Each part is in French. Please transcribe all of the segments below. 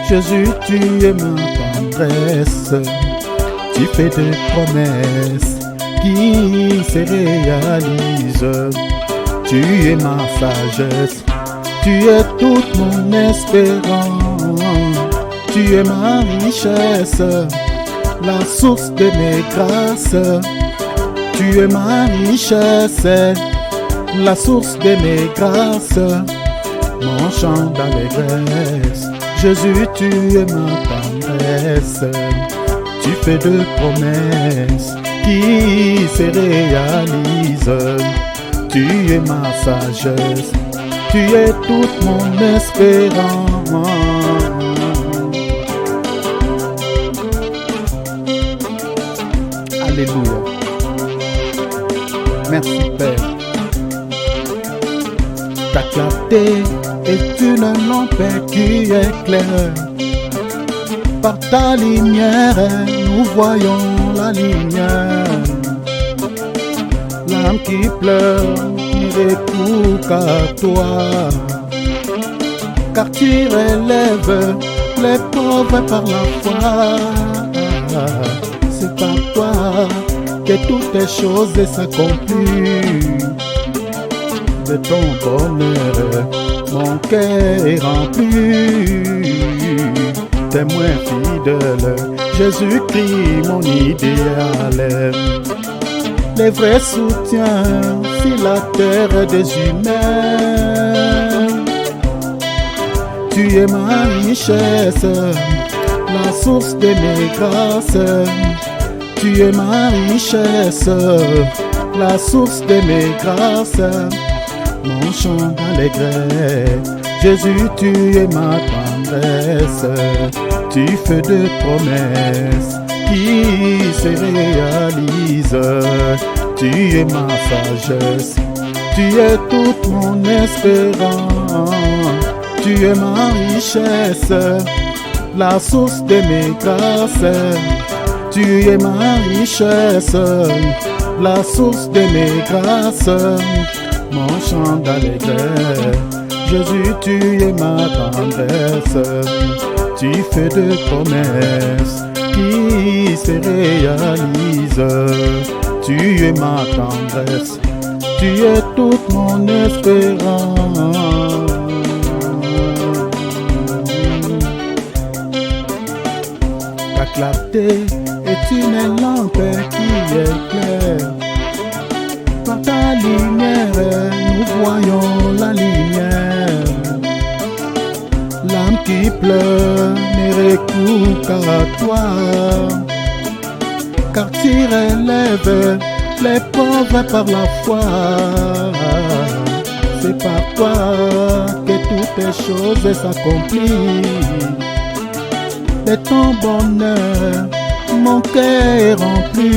Jésus, tu es ma tendresse. Tu fais des promesses qui se réalisent. Tu es ma sagesse. Tu es toute mon espérance. Tu es ma richesse, la source de mes grâces. Tu es ma richesse, la source de mes grâces. Mon chant d'allégresse. Jésus, tu es ma tendresse. Tu fais de promesses qui se réalisent. Tu es ma sagesse. Tu es toute mon espérance. Alléluia. Merci Père. Ta clarté est une lampe qui éclaire. Par ta lumière, nous voyons la lumière. L'âme qui pleure ne recourt qu'à toi. Car tu relèves les pauvres par la foi. C'est par toi que toutes les choses s'accomplissent. De ton bonheur, mon cœur est rempli. Témoin fidèle, Jésus-Christ, mon idéal. Les vrais soutiens sur la terre des humains. Tu es ma richesse, la source de mes grâces. Tu es ma richesse, la source de mes grâces. Mon chant d'allégresse. Jésus, tu es ma tendresse. Tu fais de promesses qui se réalisent. Tu es ma sagesse. Tu es toute mon espérance. Tu es ma richesse, la source de mes grâces. Tu es ma richesse, la source de mes grâces. Mon chant d'allégresse. Jésus, tu es ma tendresse. Tu fais de promesses qui se réalisent. Tu es ma tendresse. Tu es toute mon espérance. Ta clarté est une lampe qui éclaire. Par ta lumière, nous voyons la lumière. L'âme qui pleure ne recourt qu'à toi. Car tu relèves les pauvres par la foi. C'est par toi que toutes les choses s'accomplissent. De ton bonheur, mon cœur est rempli.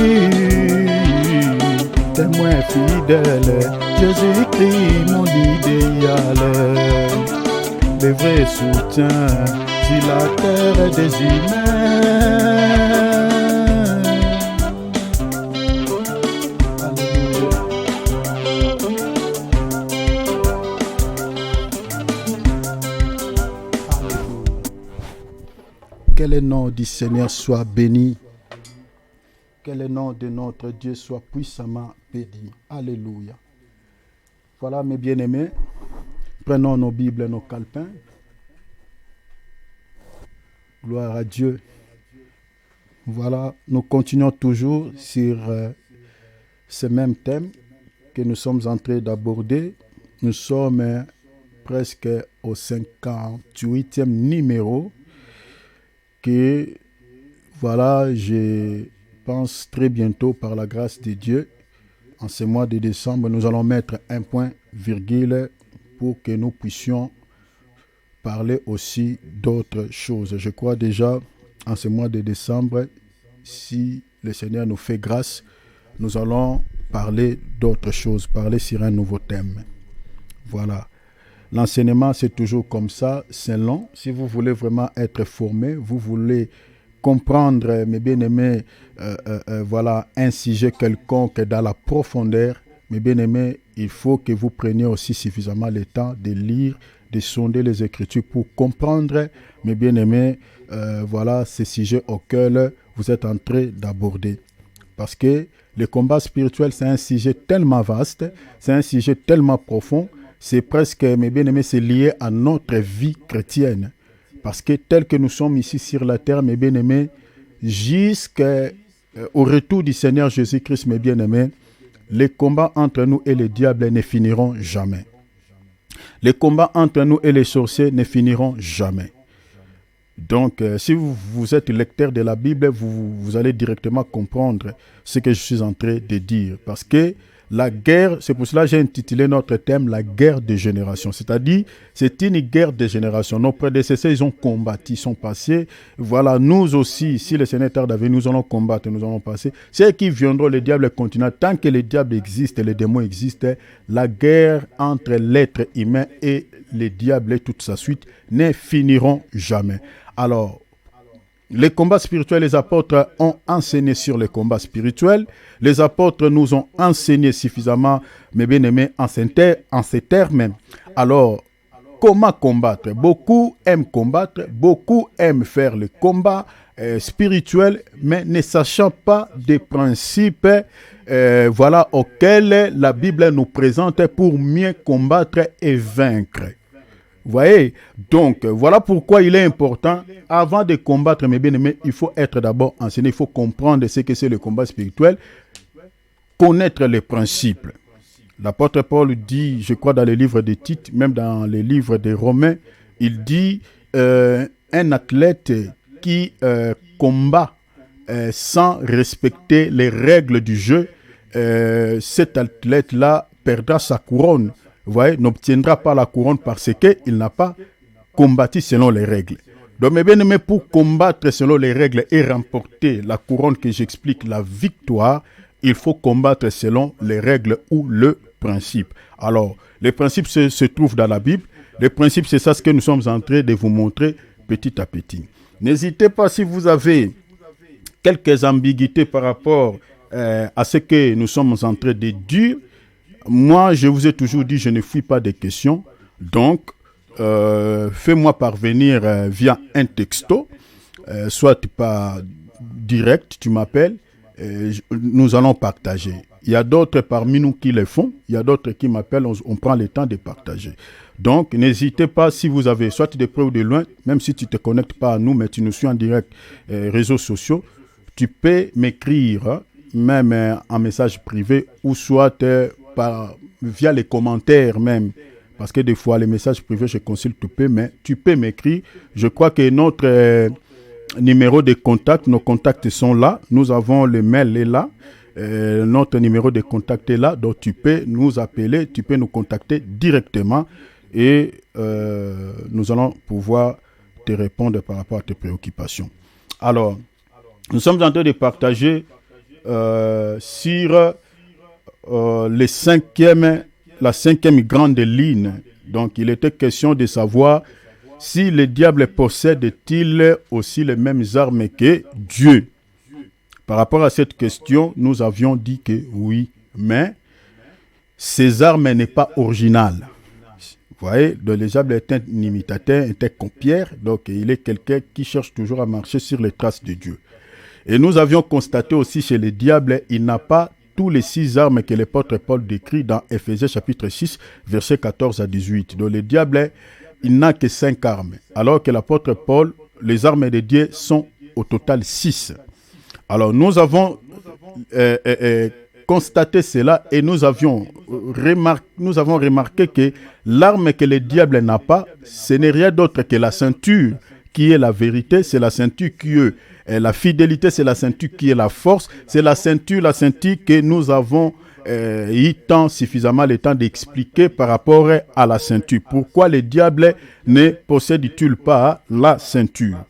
Témoin fidèle, Jésus-Christ, mon idéal. Les vrais soutiens sur la terre des humains. Que le nom du Seigneur soit béni. Que le nom de notre Dieu soit puissamment béni. Alléluia. Voilà mes bien-aimés. Prenons nos Bibles et nos calepins. Gloire à Dieu. Voilà, nous continuons toujours sur ce même thème que nous sommes en train d'aborder. Nous sommes presque au 58e numéro que, voilà, je pense très bientôt, par la grâce de Dieu, en ce mois de décembre, nous allons mettre un point, virgule, pour que nous puissions parler aussi d'autres choses. Je crois déjà, en ce mois de décembre, si le Seigneur nous fait grâce, nous allons parler d'autres choses, parler sur un nouveau thème. Voilà. L'enseignement, c'est toujours comme ça, c'est long. Si vous voulez vraiment être formé, vous voulez comprendre, mes bien-aimés, voilà, un sujet quelconque dans la profondeur, mes bien-aimés, il faut que vous preniez aussi suffisamment le temps de lire, de sonder les Écritures pour comprendre, mes bien-aimés, voilà ces sujets auxquels vous êtes en train d'aborder. Parce que le combat spirituel, c'est un sujet tellement vaste, c'est un sujet tellement profond, c'est presque, mes bien-aimés, c'est lié à notre vie chrétienne. Parce que tel que nous sommes ici sur la terre, mes bien-aimés, jusqu'au retour du Seigneur Jésus-Christ, mes bien-aimés, les combats entre nous et le diable ne finiront jamais. Les combats entre nous et les sorciers ne finiront jamais. Donc, si vous êtes lecteur de la Bible, vous allez directement comprendre ce que je suis en train de dire. Parce que la guerre, c'est pour cela que j'ai intitulé notre thème « La guerre des générations ». C'est-à-dire, c'est une guerre des générations. Nos prédécesseurs, ils ont combattu, ils sont passés. Voilà, nous aussi, si le Seigneur tarde à venir, nous allons combattre, nous allons passer. Ceux qui viendront, le diable continuera. Tant que le diable existe et les démons existent, la guerre entre l'être humain et le diable et toute sa suite ne finiront jamais. Alors, les combats spirituels, les apôtres ont enseigné sur les combats spirituels. Les apôtres nous ont enseigné suffisamment, mes bien-aimés, en ces termes. Alors, comment combattre? Beaucoup aiment combattre, beaucoup aiment faire le combat spirituel, mais ne sachant pas des principes voilà, auxquels la Bible nous présente pour mieux combattre et vaincre. Vous voyez? Donc, voilà pourquoi il est important, avant de combattre, mes bien-aimés, il faut être d'abord enseigné, il faut comprendre ce que c'est le combat spirituel, connaître les principes. L'apôtre Paul dit, je crois dans les livres de Tite, même dans les livres des Romains, il dit un athlète qui combat sans respecter les règles du jeu, cet athlète-là perdra sa couronne. Vous voyez, n'obtiendra pas la couronne parce qu'il n'a pas combattu selon les règles. Donc, mes bien-aimés, pour combattre selon les règles et remporter la couronne que j'explique, la victoire, il faut combattre selon les règles ou le principe. Alors, les principes se trouvent dans la Bible. Les principes, c'est ça ce que nous sommes en train de vous montrer petit à petit. N'hésitez pas, si vous avez quelques ambiguïtés par rapport à ce que nous sommes en train de dire. Moi, je vous ai toujours dit, je ne fuis pas des questions. Donc, fais-moi parvenir via un texto, soit par direct, tu m'appelles, nous allons partager. Il y a d'autres parmi nous qui le font, il y a d'autres qui m'appellent, on prend le temps de partager. Donc, n'hésitez pas, si vous avez soit de près ou de loin, même si tu ne te connectes pas à nous, mais tu nous suis en direct, réseaux sociaux, tu peux m'écrire, même en message privé, ou soit via les commentaires même, parce que des fois les messages privés je consulte peu, mais tu peux m'écrire. Je crois que notre numéro de contact, nos contacts sont là, nous avons le mail est là, notre numéro de contact est là, donc tu peux nous appeler, tu peux nous contacter directement et nous allons pouvoir te répondre par rapport à tes préoccupations. Alors, nous sommes en train de partager sur la cinquième grande ligne. Donc, il était question de savoir si le diable possède-t-il aussi les mêmes armes que Dieu. Par rapport à cette question, nous avions dit que oui, mais ces armes n'est pas originales. Vous voyez, le diable est un imitateur, un copieur, donc il est quelqu'un qui cherche toujours à marcher sur les traces de Dieu. Et nous avions constaté aussi chez le diable, il n'a pas tous les 6 armes que l'apôtre Paul décrit dans Éphésiens chapitre 6, versets 14 à 18. Donc le diable, il n'a que 5 armes. Alors que l'apôtre Paul, les armes de Dieu sont au total 6. Alors nous avons constaté cela et nous avons remarqué que l'arme que le diable n'a pas, ce n'est rien d'autre que la ceinture qui est la vérité, c'est la ceinture qui est la fidélité, c'est la ceinture qui est la force, c'est la ceinture que nous avons eu suffisamment le temps d'expliquer par rapport à la ceinture. Pourquoi le diable ne possède-t-il pas la ceinture?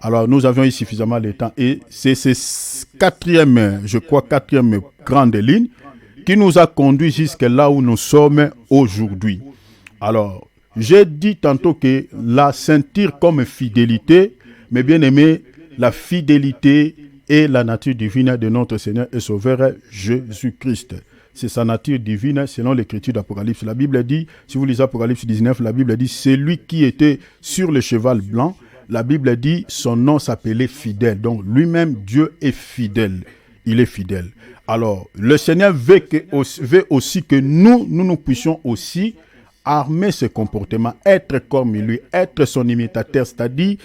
Alors, nous avions eu suffisamment de temps et c'est ce quatrième grande ligne qui nous a conduit jusque là où nous sommes aujourd'hui. Alors, j'ai dit tantôt que la ceinture comme fidélité, mes bien-aimés, la fidélité est la nature divine de notre Seigneur et Sauveur Jésus-Christ. c'est sa nature divine selon l'écriture d'Apocalypse. La Bible dit, si vous lisez Apocalypse 19, la Bible dit, c'est lui qui était sur le cheval blanc. La Bible dit, son nom s'appelait fidèle. Donc lui-même, Dieu est fidèle. Il est fidèle. Alors, le Seigneur veut aussi que nous puissions aussi armer ce comportement, être comme lui, être son imitateur. C'est-à-dire,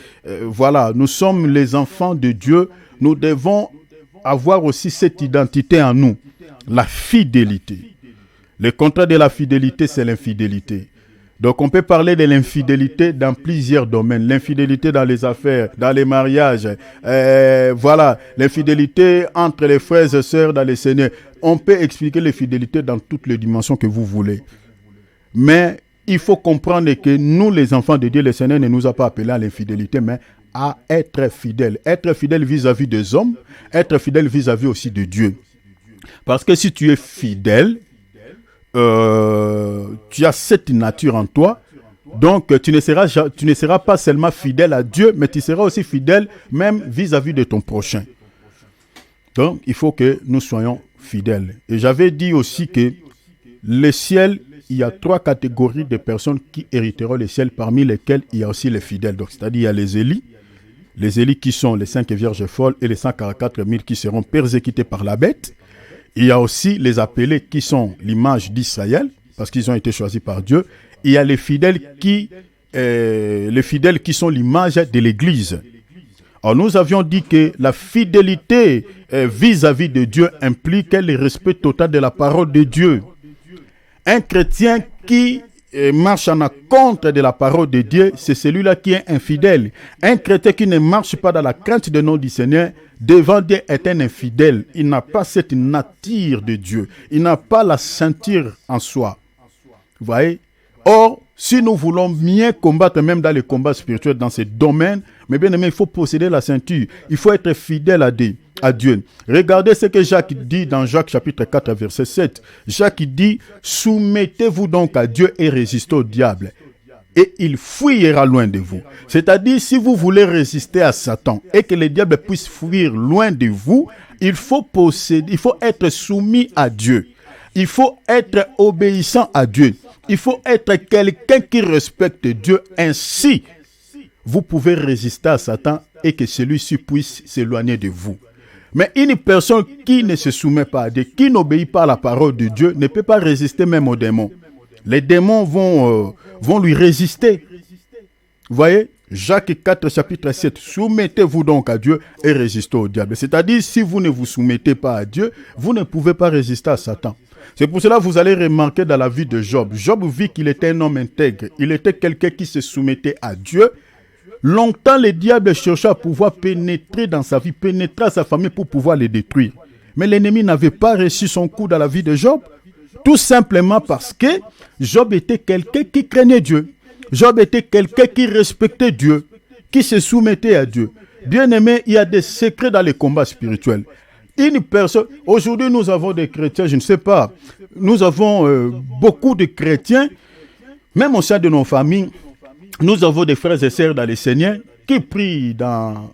voilà, nous sommes les enfants de Dieu. Nous devons avoir aussi cette identité en nous, la fidélité. Le contraire de la fidélité, c'est l'infidélité. Donc, on peut parler de l'infidélité dans plusieurs domaines. L'infidélité dans les affaires, dans les mariages, voilà, l'infidélité entre les frères et sœurs dans les Seigneurs. On peut expliquer l'infidélité dans toutes les dimensions que vous voulez. Mais il faut comprendre que nous, les enfants de Dieu, le Seigneur ne nous a pas appelés à l'infidélité, mais à être fidèles. Être fidèle vis-à-vis des hommes, être fidèle vis-à-vis aussi de Dieu. Parce que si tu es fidèle, tu as cette nature en toi, donc tu ne seras pas seulement fidèle à Dieu, mais tu seras aussi fidèle même vis-à-vis de ton prochain. Donc il faut que nous soyons fidèles. Et j'avais dit aussi que le ciel, il y a 3 catégories de personnes qui hériteront le ciel, parmi lesquelles il y a aussi les fidèles. Donc c'est-à-dire il y a les Élis qui sont les 5 vierges folles et les 144 000 qui seront persécutés par la bête. Il y a aussi les appelés qui sont l'image d'Israël, parce qu'ils ont été choisis par Dieu. Il y a les fidèles qui sont l'image de l'Église. Alors nous avions dit que la fidélité vis-à-vis de Dieu implique le respect total de la parole de Dieu. Un chrétien qui marche en contre de la parole de Dieu, c'est celui-là qui est infidèle. Un chrétien qui ne marche pas dans la crainte du nom du Seigneur, devant Dieu est un infidèle. Il n'a pas cette nature de Dieu. Il n'a pas la ceinture en soi. Vous voyez? Or, si nous voulons bien combattre, même dans les combats spirituels, dans ces domaines, mais bien aimé, il faut posséder la ceinture. Il faut être fidèle à Dieu. Regardez ce que Jacques dit dans Jacques chapitre 4, verset 7. Jacques dit, soumettez-vous donc à Dieu et résistez au diable, et il fuyira loin de vous. C'est-à-dire, si vous voulez résister à Satan et que le diable puisse fuir loin de vous, il faut être soumis à Dieu. Il faut être obéissant à Dieu. Il faut être quelqu'un qui respecte Dieu. Ainsi, vous pouvez résister à Satan et que celui-ci puisse s'éloigner de vous. Mais une personne qui ne se soumet pas à Dieu, qui n'obéit pas à la parole de Dieu, ne peut pas résister même aux démons. Les démons vont lui résister. Vous voyez, Jacques 4, chapitre 7. Soumettez-vous donc à Dieu et résistez au diable. C'est-à-dire, si vous ne vous soumettez pas à Dieu, vous ne pouvez pas résister à Satan. C'est pour cela que vous allez remarquer dans la vie de Job. Job vit qu'il était un homme intègre. Il était quelqu'un qui se soumettait à Dieu. Longtemps, le diable cherchait à pouvoir pénétrer dans sa vie, pénétrer à sa famille pour pouvoir les détruire. Mais l'ennemi n'avait pas reçu son coup dans la vie de Job. Tout simplement parce que Job était quelqu'un qui craignait Dieu. Job était quelqu'un qui respectait Dieu, qui se soumettait à Dieu. Bien aimé, il y a des secrets dans les combats spirituels. Une personne, aujourd'hui nous avons des chrétiens, je ne sais pas, nous avons beaucoup de chrétiens, même au sein de nos familles, nous avons des frères et sœurs dans les Seigneurs qui prient dans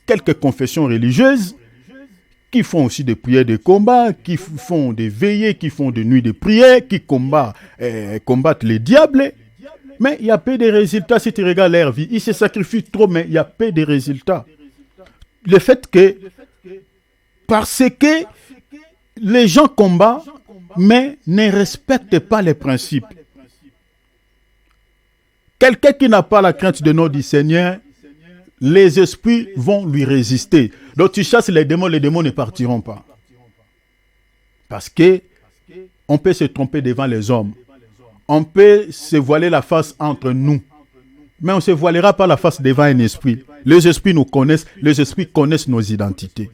quelques confessions religieuses, qui font aussi des prières de combat, qui font des veillées, qui font des nuits de prière, qui combattent les diables. Mais il y a peu de résultats si tu regardes leur vie. Ils se sacrifient trop, mais il y a peu de résultats. Le fait que, parce que les gens combattent, mais ne respectent pas les principes. Quelqu'un qui n'a pas la crainte de nom du Seigneur, les esprits vont lui résister. Donc tu chasses les démons ne partiront pas. Parce que on peut se tromper devant les hommes. On peut se voiler la face entre nous. Mais on ne se voilera pas la face devant un esprit. Les esprits nous connaissent, les esprits connaissent nos identités.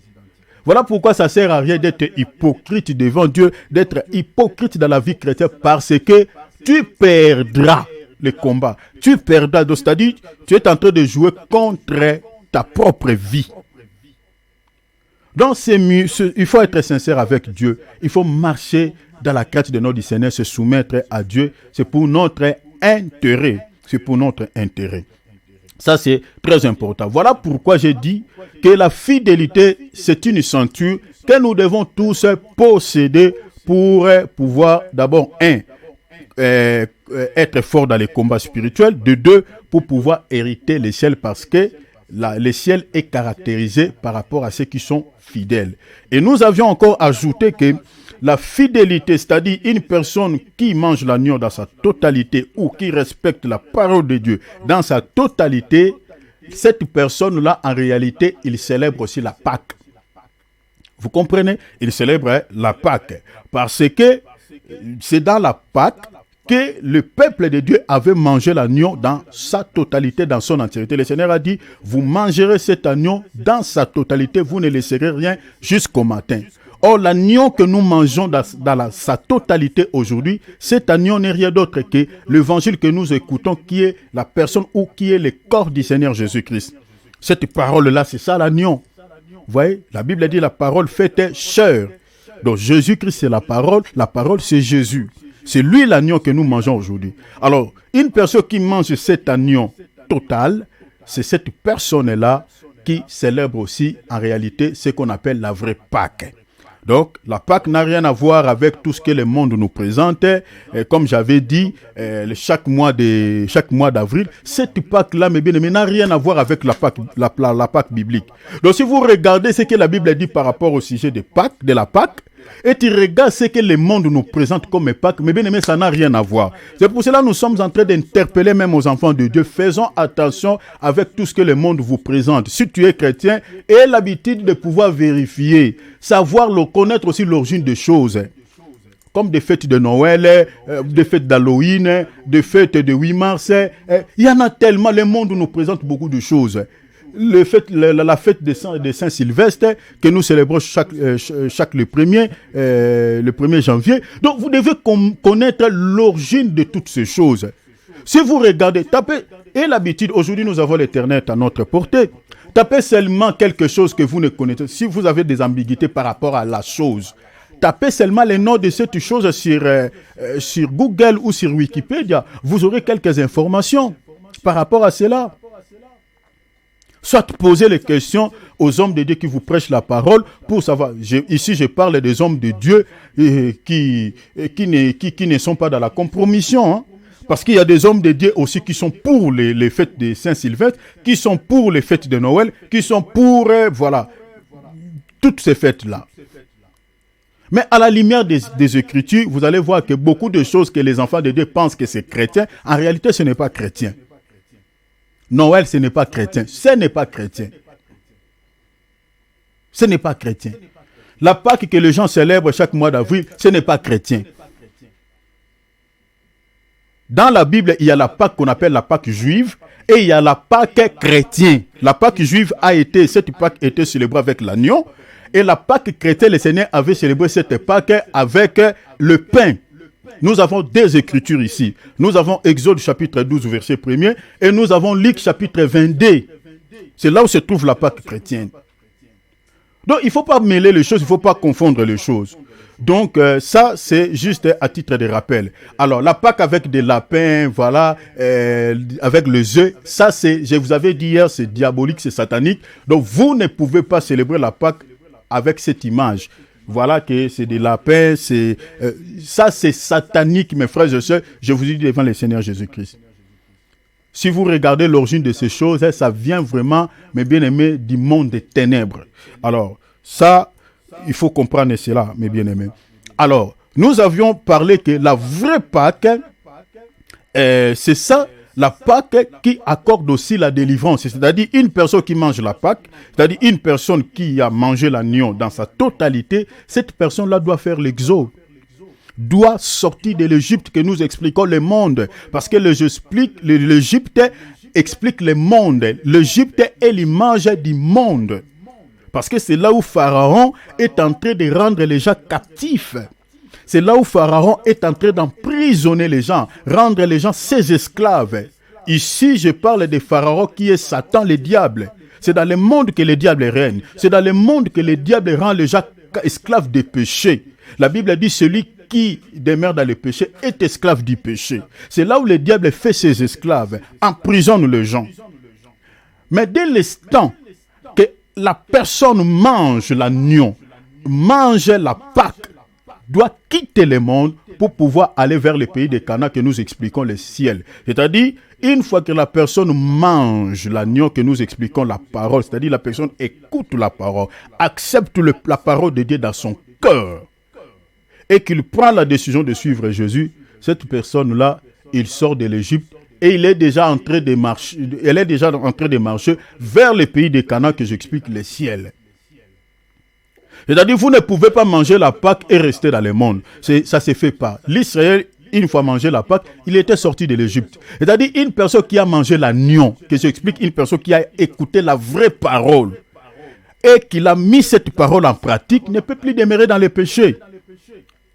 Voilà pourquoi ça ne sert à rien d'être hypocrite devant Dieu, d'être hypocrite dans la vie chrétienne, parce que tu perdras le combat. Tu perdras, c'est-à-dire tu es en train de jouer contre ta propre vie. Donc c'est mieux, il faut être sincère avec Dieu. Il faut marcher dans la crainte de notre Seigneur, se soumettre à Dieu. C'est pour notre intérêt. C'est pour notre intérêt. Ça, c'est très important. Voilà pourquoi j'ai dit que la fidélité, c'est une ceinture que nous devons tous posséder pour pouvoir d'abord, être fort dans les combats spirituels, de deux, pour pouvoir hériter les ciels, parce que le ciel est caractérisé par rapport à ceux qui sont fidèles. Et nous avions encore ajouté que la fidélité, c'est-à-dire une personne qui mange l'agneau dans sa totalité ou qui respecte la parole de Dieu dans sa totalité, cette personne-là, en réalité, il célèbre aussi la Pâque. Vous comprenez? Il célèbre la Pâque parce que c'est dans la Pâque que le peuple de Dieu avait mangé l'agneau dans sa totalité, dans son entièreté. Le Seigneur a dit, vous mangerez cet agneau dans sa totalité, vous ne laisserez rien jusqu'au matin. Or, l'agneau que nous mangeons dans sa totalité aujourd'hui, cet agneau n'est rien d'autre que l'évangile que nous écoutons, qui est la personne ou qui est le corps du Seigneur Jésus-Christ. Cette parole-là, c'est ça l'agneau. Vous voyez, la Bible dit la parole faite chair. Donc Jésus-Christ, c'est la parole c'est Jésus. C'est lui l'agneau que nous mangeons aujourd'hui. Alors, une personne qui mange cet agneau total, c'est cette personne-là qui célèbre aussi, en réalité, ce qu'on appelle la vraie Pâque. Donc, la Pâque n'a rien à voir avec tout ce que le monde nous présente. Comme j'avais dit, chaque mois d'avril, cette Pâque-là, mes bien-aimés, n'a rien à voir avec la Pâque biblique. Donc, si vous regardez ce que la Bible dit par rapport au sujet de la Pâque, et tu regardes ce que le monde nous présente comme Pâques, mes bien-aimés, ça n'a rien à voir. C'est pour cela que nous sommes en train d'interpeller même aux enfants de Dieu. Faisons attention avec tout ce que le monde vous présente. Si tu es chrétien, aie l'habitude de pouvoir vérifier, savoir connaître aussi l'origine des choses. Comme des fêtes de Noël, des fêtes d'Halloween, des fêtes de 8 mars. Il y en a tellement, le monde nous présente beaucoup de choses. La fête de Saint-Sylvestre que nous célébrons chaque le 1er janvier. Donc vous devez connaître l'origine de toutes ces choses. Si vous regardez, tapez, et l'habitude, aujourd'hui nous avons l'Internet à notre portée, tapez seulement quelque chose que vous ne connaissez. Si vous avez des ambiguïtés par rapport à la chose, tapez seulement les noms de cette chose sur Google ou sur Wikipédia. Vous aurez quelques informations par rapport à cela. Soit posez les questions aux hommes de Dieu qui vous prêchent la parole pour savoir. Ici, je parle des hommes de Dieu qui ne sont pas dans la compromission. Hein. Parce qu'il y a des hommes de Dieu aussi qui sont pour les fêtes de Saint-Sylvestre, qui sont pour les fêtes de Noël, qui sont pour, toutes ces fêtes-là. Mais à la lumière des Écritures, vous allez voir que beaucoup de choses que les enfants de Dieu pensent que c'est chrétien, en réalité, ce n'est pas chrétien. Noël, ce n'est pas chrétien. Ce n'est pas chrétien. Ce n'est pas chrétien. La Pâque que les gens célèbrent chaque mois d'avril, ce n'est pas chrétien. Dans la Bible, il y a la Pâque qu'on appelle la Pâque juive et il y a la Pâque chrétienne. La Pâque juive cette Pâque était célébrée avec l'agneau et la Pâque chrétienne, le Seigneur avait célébré cette Pâque avec le pain. Nous avons deux écritures ici. Nous avons Exode chapitre 12, verset 1er, et nous avons Luc chapitre 22. C'est là où se trouve la Pâque chrétienne. Donc, il ne faut pas mêler les choses, il ne faut pas confondre les choses. Donc, ça, c'est juste à titre de rappel. Alors, la Pâque avec des lapins, voilà, avec les œufs, ça, je vous avais dit hier, c'est diabolique, c'est satanique. Donc, vous ne pouvez pas célébrer la Pâque avec cette image. Voilà que c'est des lapins, ça c'est satanique, mes frères et sœurs, je vous dis devant le Seigneur Jésus-Christ. Si vous regardez l'origine de ces choses, ça vient vraiment, mes bien-aimés, du monde des ténèbres. Alors, ça, il faut comprendre cela, mes bien-aimés. Alors, nous avions parlé que la vraie Pâque, c'est ça, la Pâque qui accorde aussi la délivrance. C'est-à-dire une personne qui mange la Pâque, c'est-à-dire une personne qui a mangé l'agneau dans sa totalité, cette personne-là doit faire l'exode. Doit sortir de l'Égypte que nous expliquons le monde. Parce que l'Égypte explique le monde. L'Égypte est l'image du monde. Parce que c'est là où Pharaon est en train de rendre les gens captifs. C'est là où Pharaon est en train d'emprisonner les gens, rendre les gens ses esclaves. Ici, je parle de Pharaon qui est Satan, le diable. C'est dans le monde que le diable règne. C'est dans le monde que le diable rend les gens esclaves des péchés. La Bible dit celui qui demeure dans le péché est esclave du péché. C'est là où le diable fait ses esclaves, emprisonne les gens. Mais dès l'instant que la personne mange l'agneau mange la Pâque doit quitter le monde pour pouvoir aller vers le pays de Canaan que nous expliquons le ciel. C'est-à-dire, une fois que la personne mange l'agneau que nous expliquons la parole, c'est-à-dire la personne écoute la parole, accepte la parole de Dieu dans son cœur et qu'il prend la décision de suivre Jésus, cette personne-là, il sort de l'Égypte et il est déjà en train de marcher, elle est déjà en train de marcher vers le pays de Canaan que j'explique le ciel. C'est-à-dire, vous ne pouvez pas manger la Pâque et rester dans le monde. Ça ne se fait pas. L'Israël, une fois mangé la Pâque, il était sorti de l'Égypte. C'est-à-dire, une personne qui a mangé l'agneau, que j'explique, une personne qui a écouté la vraie parole et qui a mis cette parole en pratique, ne peut plus demeurer dans le péché.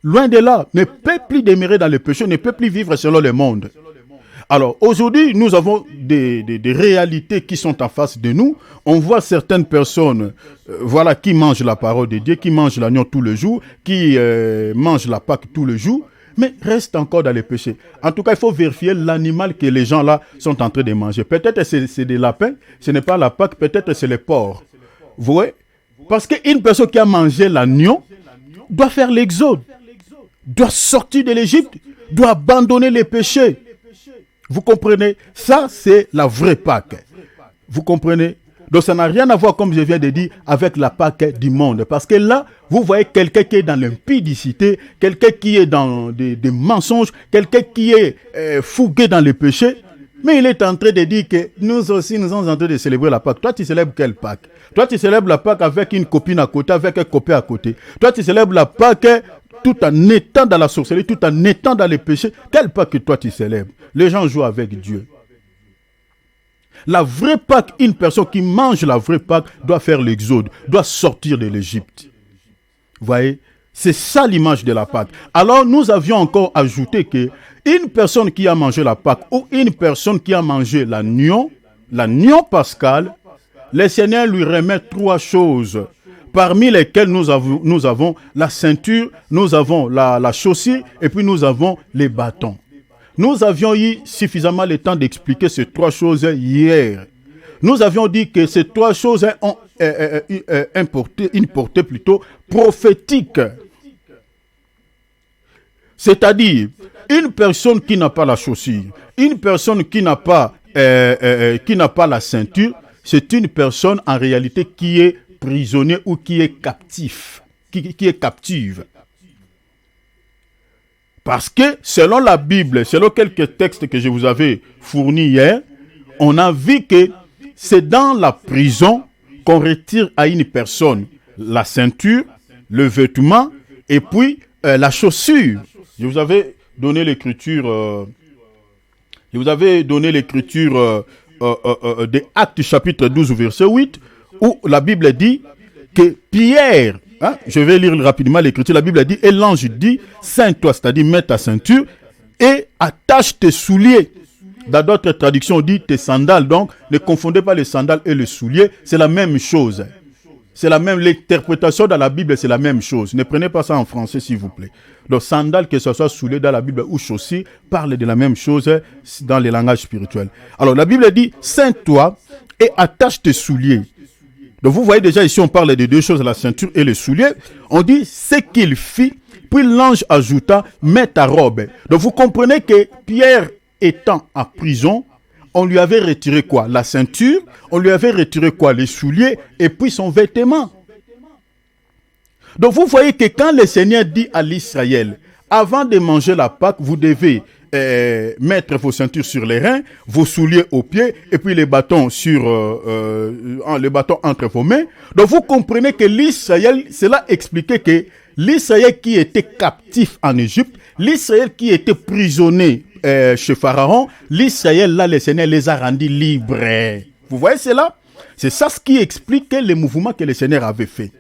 Loin de là, ne peut plus demeurer dans le péché, ne peut plus vivre selon le monde. Alors, aujourd'hui, nous avons des réalités qui sont en face de nous. On voit certaines personnes qui mangent la parole de Dieu, qui mangent l'agneau tous les jours, qui mangent la Pâque tous les jours, mais restent encore dans les péchés. En tout cas, il faut vérifier l'animal que les gens là sont en train de manger. Peut-être c'est des lapins, ce n'est pas la Pâque, peut-être c'est les porcs. Vous voyez? Parce qu'une personne qui a mangé l'agneau doit faire l'exode, doit sortir de l'Égypte, doit abandonner les péchés. Vous comprenez? Ça, c'est la vraie Pâque. Vous comprenez? Donc, ça n'a rien à voir, comme je viens de dire, avec la Pâque du monde. Parce que là, vous voyez quelqu'un qui est dans l'impudicité, quelqu'un qui est dans des mensonges, quelqu'un qui est fougué dans les péchés. Mais il est en train de dire que nous aussi, nous sommes en train de célébrer la Pâque. Toi, tu célèbres quelle Pâque? Toi, tu célèbres la Pâque avec une copine à côté, avec un copain à côté. Toi, tu célèbres la Pâque tout en étant dans la sorcellerie, tout en étant dans les péchés. Quelle Pâque que toi, tu célèbres? Les gens jouent avec Dieu. La vraie Pâque, une personne qui mange la vraie Pâque doit faire l'exode, doit sortir de l'Égypte. Vous voyez? C'est ça l'image de la Pâque. Alors nous avions encore ajouté que une personne qui a mangé la Pâque ou une personne qui a mangé l'agneau pascal, le Seigneur lui remet 3 choses, parmi lesquelles nous avons la ceinture, nous avons la chaussure et puis nous avons les bâtons. Nous avions eu suffisamment le temps d'expliquer ces 3 choses hier. Nous avions dit que ces 3 choses ont une portée plutôt prophétique. C'est-à-dire, une personne qui n'a pas la chaussure, une personne qui n'a pas la ceinture, c'est une personne en réalité qui est prisonnier ou qui est captif, qui est captive. Parce que selon la Bible, selon quelques textes que je vous avais fournis hier, on a vu que c'est dans la prison qu'on retire à une personne la ceinture, le vêtement et puis la chaussure. Je vous avais donné l'écriture des Actes chapitre 12 verset 8 où la Bible dit que Pierre, je vais lire rapidement l'écriture, la Bible dit, et l'ange dit, ceins-toi, c'est-à-dire mets ta ceinture et attache tes souliers. Dans d'autres traductions, on dit tes sandales. Donc, ne confondez pas les sandales et les souliers, c'est la même chose. C'est la même, l'interprétation dans la Bible, c'est la même chose. Ne prenez pas ça en français, s'il vous plaît. Donc, sandales, que ce soit souliers dans la Bible ou chaussures, parlent de la même chose dans les langages spirituels. Alors, la Bible dit, ceins-toi et attache tes souliers. Donc vous voyez déjà ici on parle de 2 choses, la ceinture et les souliers. On dit ce qu'il fit, puis l'ange ajouta, mets ta robe. Donc vous comprenez que Pierre étant en prison, on lui avait retiré quoi? La ceinture, on lui avait retiré quoi? Les souliers et puis son vêtement. Donc vous voyez que quand le Seigneur dit à l'Israël, avant de manger la Pâque, vous devez mettre vos ceintures sur les reins, vos souliers aux pieds et puis les bâtons les bâtons entre vos mains. Donc vous comprenez que l'Israël, cela expliquait que l'Israël qui était captif en Égypte, l'Israël qui était prisonnier chez Pharaon, l'Israël là, le Seigneur les a rendus libres. Vous voyez cela? C'est ça ce qui explique les mouvements que le Seigneur avait fait.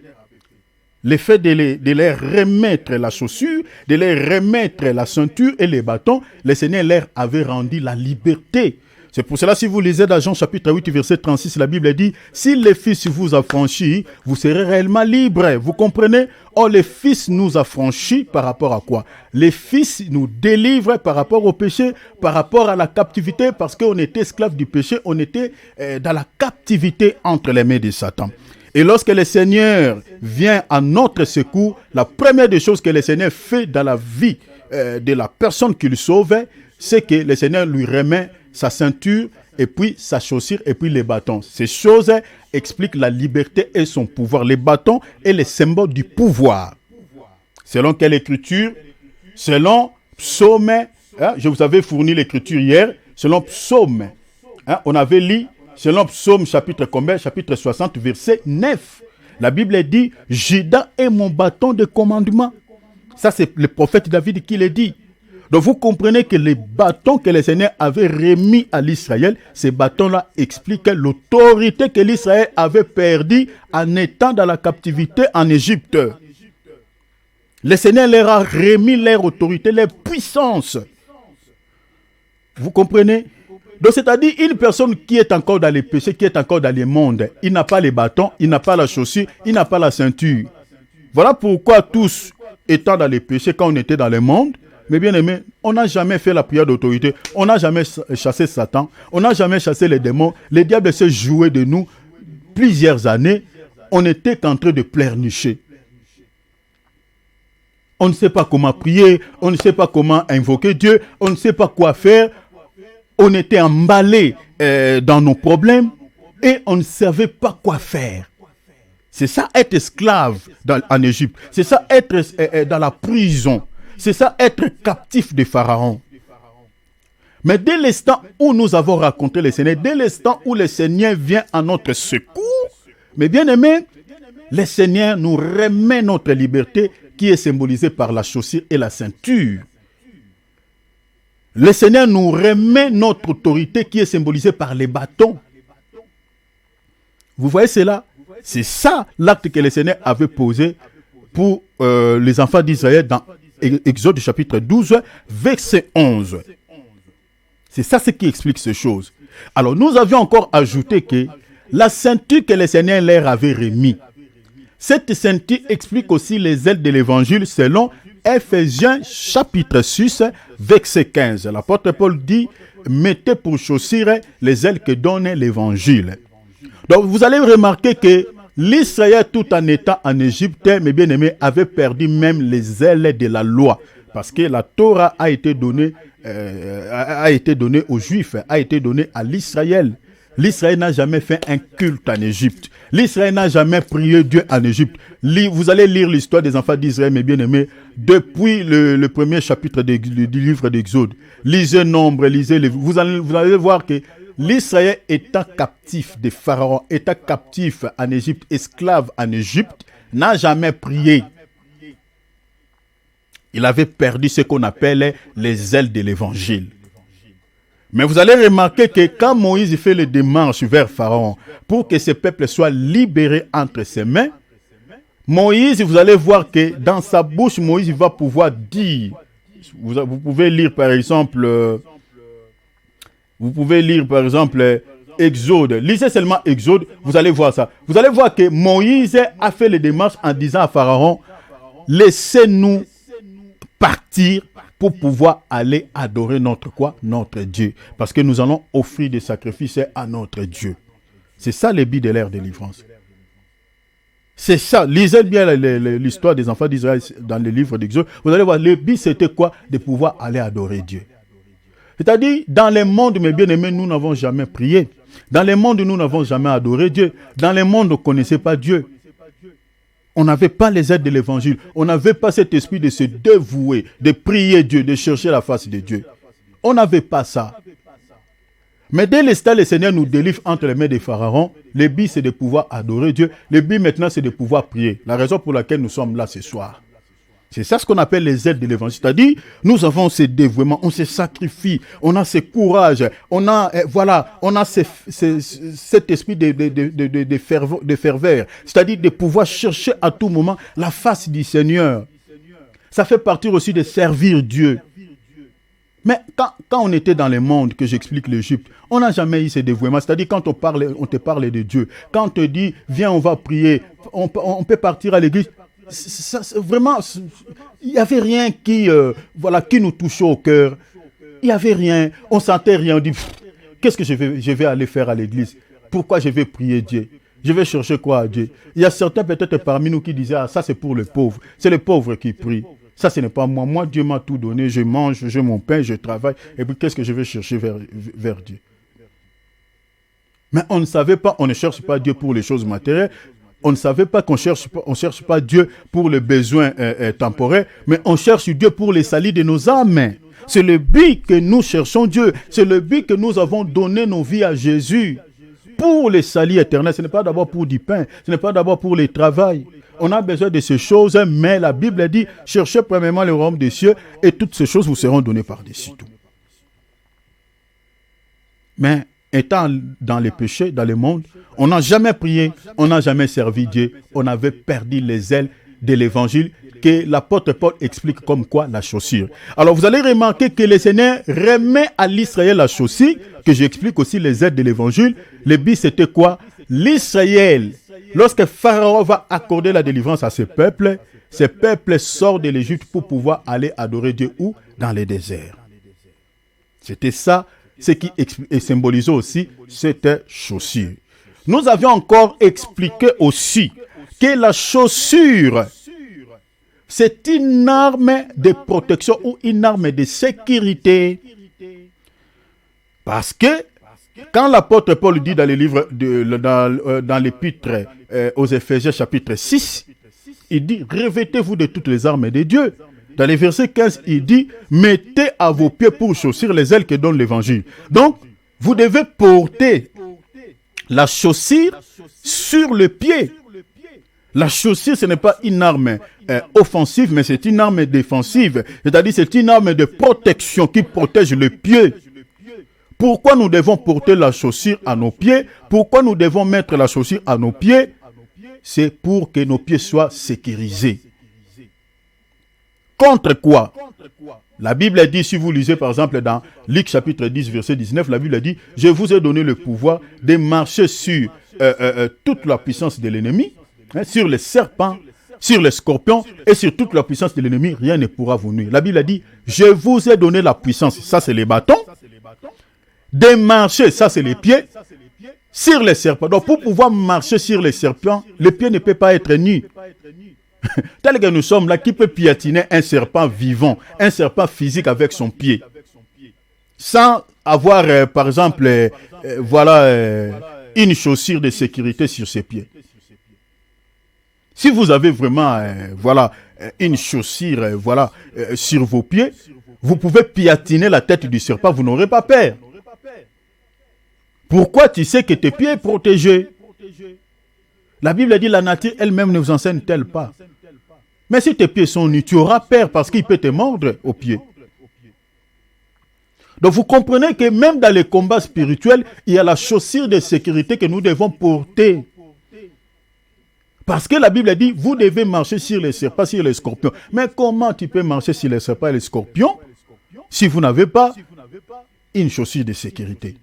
Le fait de leur remettre la chaussure, de leur remettre la ceinture et les bâtons, le Seigneur leur avait rendu la liberté. C'est pour cela, si vous lisez dans Jean chapitre 8, verset 36, la Bible dit, si le Fils vous affranchit, vous serez réellement libres. Vous comprenez? Or, le Fils nous affranchit par rapport à quoi? Le Fils nous délivre par rapport au péché, par rapport à la captivité, parce qu'on était esclave du péché, on était dans la captivité entre les mains de Satan. Et lorsque le Seigneur vient à notre secours, la première des choses que le Seigneur fait dans la vie de la personne qu'il sauve, c'est que le Seigneur lui remet sa ceinture et puis sa chaussure et puis les bâtons. Ces choses expliquent la liberté et son pouvoir. Les bâtons est le symbole du pouvoir. Selon quelle écriture? Selon Psaume, je vous avais fourni l'écriture hier, selon Psaume, on avait lu, selon Psaume chapitre combien? Chapitre 60, verset 9. La Bible dit, Judas est mon bâton de commandement. Ça, c'est le prophète David qui le dit. Donc, vous comprenez que les bâtons que le Seigneur avait remis à l'Israël, ces bâtons-là expliquent l'autorité que l'Israël avait perdue en étant dans la captivité en Égypte. Le Seigneur leur a remis leur autorité, leur puissance. Vous comprenez? Donc, c'est-à-dire une personne qui est encore dans les péchés, qui est encore dans le monde, il n'a pas les bâtons, il n'a pas la chaussure, il n'a pas la ceinture. Voilà pourquoi tous, étant dans les péchés, quand on était dans le monde, mais bien aimé, on n'a jamais fait la prière d'autorité, on n'a jamais chassé Satan, on n'a jamais chassé les démons, le diable s'est joué de nous plusieurs années, on était en train de pleurnicher. On ne sait pas comment prier, on ne sait pas comment invoquer Dieu, on ne sait pas quoi faire. On était emballés dans nos problèmes et on ne savait pas quoi faire. C'est ça être esclave en Égypte. C'est ça être dans la prison. C'est ça être captif de Pharaon. Mais dès l'instant où nous avons raconté le Seigneur, dès l'instant où le Seigneur vient à notre secours, mais bien aimé, le Seigneur nous remet notre liberté qui est symbolisée par la chaussure et la ceinture. Le Seigneur nous remet notre autorité qui est symbolisée par les bâtons. Vous voyez cela? C'est ça l'acte que le Seigneur avait posé pour les enfants d'Israël dans Exode chapitre 12, verset 11. C'est ça ce qui explique ces choses. Alors nous avions encore ajouté que la ceinture que le Seigneur leur avait remis, cette ceinture explique aussi les ailes de l'évangile selon Ephésiens chapitre 6, verset 15. L'apôtre Paul dit, mettez pour chaussure les ailes que donne l'évangile. Donc vous allez remarquer que l'Israël, tout en étant en Égypte, mes bien-aimés, avait perdu même les ailes de la loi. Parce que la Torah a été donnée aux Juifs, a été donnée à l'Israël. L'Israël n'a jamais fait un culte en Égypte. L'Israël n'a jamais prié Dieu en Égypte. Vous allez lire l'histoire des enfants d'Israël, mes bien-aimés, depuis le premier chapitre du livre d'Exode. Lisez Nombre, lisez vous allez voir que l'Israël étant captif de Pharaon, étant captif en Égypte, esclave en Égypte, n'a jamais prié. Il avait perdu ce qu'on appelle les ailes de l'évangile. Mais vous allez remarquer que quand Moïse fait les démarches vers Pharaon pour que ce peuple soit libéré entre ses mains, Moïse, vous allez voir que dans sa bouche, Moïse va pouvoir dire, vous pouvez lire par exemple, Exode, lisez seulement Exode, vous allez voir ça. Vous allez voir que Moïse a fait les démarches en disant à Pharaon, laissez-nous partir pour pouvoir aller adorer notre quoi? Notre Dieu. Parce que nous allons offrir des sacrifices à notre Dieu. C'est ça le but de l'ère de délivrance. C'est ça. Lisez bien l'histoire des enfants d'Israël dans le livre d'Exode. Vous allez voir, le but c'était quoi? De pouvoir aller adorer Dieu. C'est-à-dire, dans le monde, mes bien-aimés, nous n'avons jamais prié. Dans le monde, nous n'avons jamais adoré Dieu. Dans le monde, on ne connaissait pas Dieu. On n'avait pas les aides de l'évangile. On n'avait pas cet esprit de se dévouer, de prier Dieu, de chercher la face de Dieu. On n'avait pas ça. Mais dès l'instant, le Seigneur nous délivre entre les mains des pharaons. Le but, c'est de pouvoir adorer Dieu. Le but maintenant, c'est de pouvoir prier. La raison pour laquelle nous sommes là ce soir. C'est ça ce qu'on appelle les aides de l'évangile. C'est-à-dire, nous avons ce dévouement, on se sacrifie, on a ce courage, on a, cet esprit de ferveur. C'est-à-dire de pouvoir chercher à tout moment la face du Seigneur. Ça fait partie aussi de servir Dieu. Mais quand on était dans le monde, que j'explique l'Égypte, on n'a jamais eu ce dévouement. C'est-à-dire quand on te parle de Dieu, quand on te dit, viens, on va prier, on peut partir à l'église. Vraiment, il n'y avait rien qui nous touchait au cœur. Il n'y avait rien. On sentait rien. On dit, qu'est-ce que je vais aller faire à l'église? Pourquoi je vais prier Dieu? Je vais chercher quoi à Dieu? Il y a certains peut-être parmi nous qui disaient, ah, ça c'est pour les pauvres. C'est les pauvres qui prient. Ça, ce n'est pas moi. Moi, Dieu m'a tout donné. Je mange, j'ai mon pain, je travaille. Et puis, qu'est-ce que je vais chercher vers Dieu? Mais on ne savait pas, on ne cherche pas Dieu pour les choses matérielles. On ne savait pas qu'on cherche pas Dieu pour les besoins temporaires, mais on cherche Dieu pour les salis de nos âmes. C'est le but que nous cherchons Dieu. C'est le but que nous avons donné nos vies à Jésus. Pour les salis éternels, ce n'est pas d'abord pour du pain, ce n'est pas d'abord pour le travail. On a besoin de ces choses, mais la Bible dit, cherchez premièrement le royaume des cieux et toutes ces choses vous seront données par-dessus tout. Mais étant dans les péchés, dans le monde, on n'a jamais prié, on n'a jamais servi Dieu, on avait perdu les ailes de l'évangile que l'apôtre Paul explique comme quoi la chaussure. Alors vous allez remarquer que le Seigneur remet à l'Israël la chaussure, que j'explique aussi les ailes de l'évangile. Le but c'était quoi? L'Israël, lorsque Pharaon va accorder la délivrance à ce peuple sort de l'Égypte pour pouvoir aller adorer Dieu où? Dans les déserts. C'était ça, ce qui symbolisait aussi cette chaussure. Nous avions encore expliqué aussi que la chaussure, c'est une arme de protection ou une arme de sécurité. Parce que quand l'apôtre Paul dit dans le livre dans l'épître aux Éphésiens chapitre 6, il dit « Revêtez-vous de toutes les armes de Dieu ». Dans les versets 15, il dit « Mettez à vos pieds pour chaussure les ailes que donne l'évangile ». Donc, vous devez porter la chaussure sur le pied. La chaussure, ce n'est pas une arme offensive, mais c'est une arme défensive. C'est-à-dire, c'est une arme de protection qui protège le pied. Pourquoi nous devons porter la chaussure à nos pieds? Pourquoi nous devons mettre la chaussure à nos pieds? C'est pour que nos pieds soient sécurisés. Contre quoi? La Bible dit, si vous lisez par exemple dans Luc chapitre 10, verset 19, la Bible dit, je vous ai donné le pouvoir de marcher sur toute la puissance de l'ennemi, sur les serpents, sur les scorpions et sur toute la puissance de l'ennemi, rien ne pourra vous nuire. La Bible dit, je vous ai donné la puissance, ça c'est les bâtons, de marcher, ça c'est les pieds, sur les serpents. Donc pour pouvoir marcher sur les serpents, le pied ne peut pas être nu. Tel que nous sommes là, qui peut piétiner un serpent vivant, un serpent physique avec son pied, sans avoir, par exemple, une chaussure de sécurité sur ses pieds. Si vous avez vraiment, une chaussure, sur vos pieds, vous pouvez piétiner la tête du serpent, vous n'aurez pas peur. Pourquoi? Tu sais que tes pieds sont protégés. La Bible dit, la nature elle-même ne vous enseigne-t-elle pas? Mais si tes pieds sont nus, tu auras peur parce qu'il peut te mordre aux pieds. Donc vous comprenez que même dans les combats spirituels, il y a la chaussure de sécurité que nous devons porter. Parce que la Bible dit, vous devez marcher sur les serpents, sur les scorpions. Mais comment tu peux marcher sur les serpents et les scorpions si vous n'avez pas une chaussure de sécurité?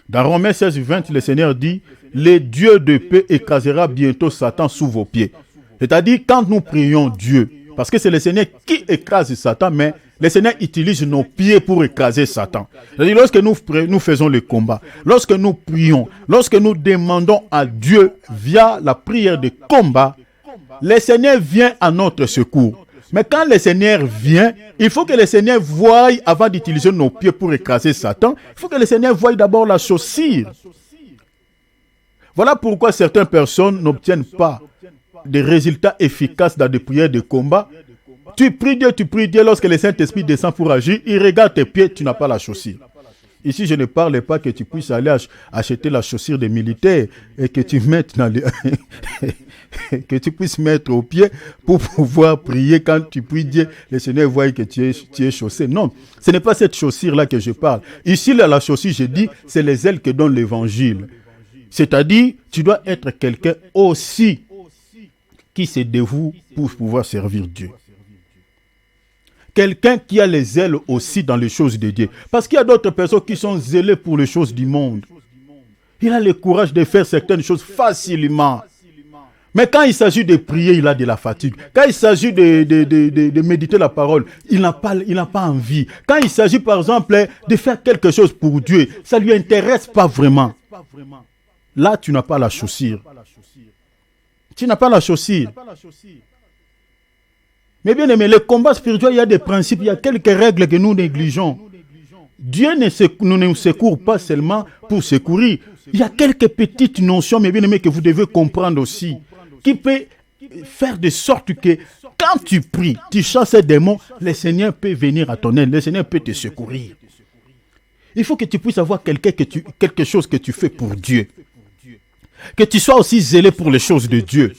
Dans Romains 16, 20, le Seigneur dit, le Dieu de paix écrasera bientôt Satan sous vos pieds. C'est-à-dire, quand nous prions Dieu, parce que c'est le Seigneur qui écrase Satan, mais le Seigneur utilise nos pieds pour écraser Satan. C'est-à-dire, lorsque nous faisons le combat, lorsque nous prions, lorsque nous demandons à Dieu via la prière de combat, le Seigneur vient à notre secours. Mais quand le Seigneur vient, il faut que le Seigneur voie, avant d'utiliser nos pieds pour écraser Satan, il faut que le Seigneur voie d'abord la chaussure. Voilà pourquoi certaines personnes n'obtiennent pas des résultats efficaces dans des prières de combat. Tu pries Dieu, lorsque le Saint-Esprit descend pour agir, il regarde tes pieds, tu n'as pas la chaussure. Ici, je ne parle pas que tu puisses aller acheter la chaussure des militaires et que tu mettes dans que tu puisses mettre au pied pour pouvoir prier. Quand tu pries Dieu, le Seigneur voit que tu es chaussé. Non, ce n'est pas cette chaussure-là que je parle. Ici, la chaussure, je dis, c'est les ailes que donne l'évangile. C'est-à-dire, tu dois être quelqu'un aussi qui se dévoue pour pouvoir servir Dieu. Quelqu'un qui a les ailes aussi dans les choses de Dieu. Parce qu'il y a d'autres personnes qui sont zélées pour les choses du monde. Il a le courage de faire certaines choses facilement. Mais quand il s'agit de prier, il a de la fatigue. Quand il s'agit de méditer la parole, il n'a pas envie. Quand il s'agit, par exemple, de faire quelque chose pour Dieu, ça ne lui intéresse pas vraiment. là, tu n'as pas la chaussure. Tu n'as pas la chaussure. Mais bien aimé, le combat spirituel, il y a des principes, il y a quelques règles que nous négligeons. Dieu ne nous secourt pas seulement pour secourir. Il y a quelques petites notions, mais bien aimé, que vous devez comprendre aussi, qui peut faire de sorte que quand tu pries, tu chasses ces démons, le Seigneur peut venir à ton aide, le Seigneur peut te secourir. Il faut que tu puisses avoir quelque chose que tu fais pour Dieu. Que tu sois aussi zélé pour les choses de Dieu.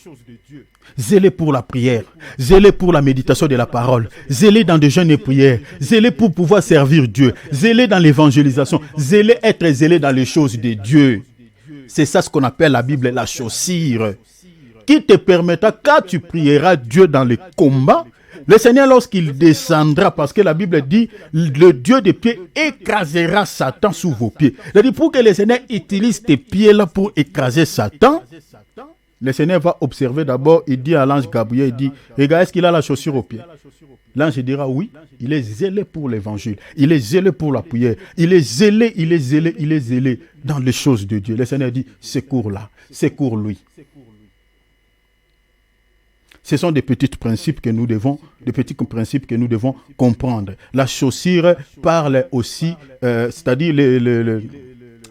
Zélé pour la prière, zélé pour la méditation de la parole, zélé dans des jeûnes et prières, zélé pour pouvoir servir Dieu, zélé dans l'évangélisation, être zélé dans les choses de Dieu. C'est ça ce qu'on appelle la Bible la chaussure, qui te permettra, quand tu prieras Dieu dans les combats, le Seigneur, lorsqu'il descendra, parce que la Bible dit, le Dieu des pieds écrasera Satan sous vos pieds. C'est-à-dire, pour que le Seigneur utilise tes pieds là pour écraser Satan, le Seigneur va observer d'abord, il dit à l'ange Gabriel, il dit, regarde, est-ce qu'il a la chaussure au pied? L'ange dira oui, il est zélé pour l'évangile, il est zélé pour la prière, il est zélé dans les choses de Dieu. Le Seigneur dit, secours-la, secours-lui. Ce sont des petits principes que nous devons comprendre. La chaussure parle aussi, c'est-à-dire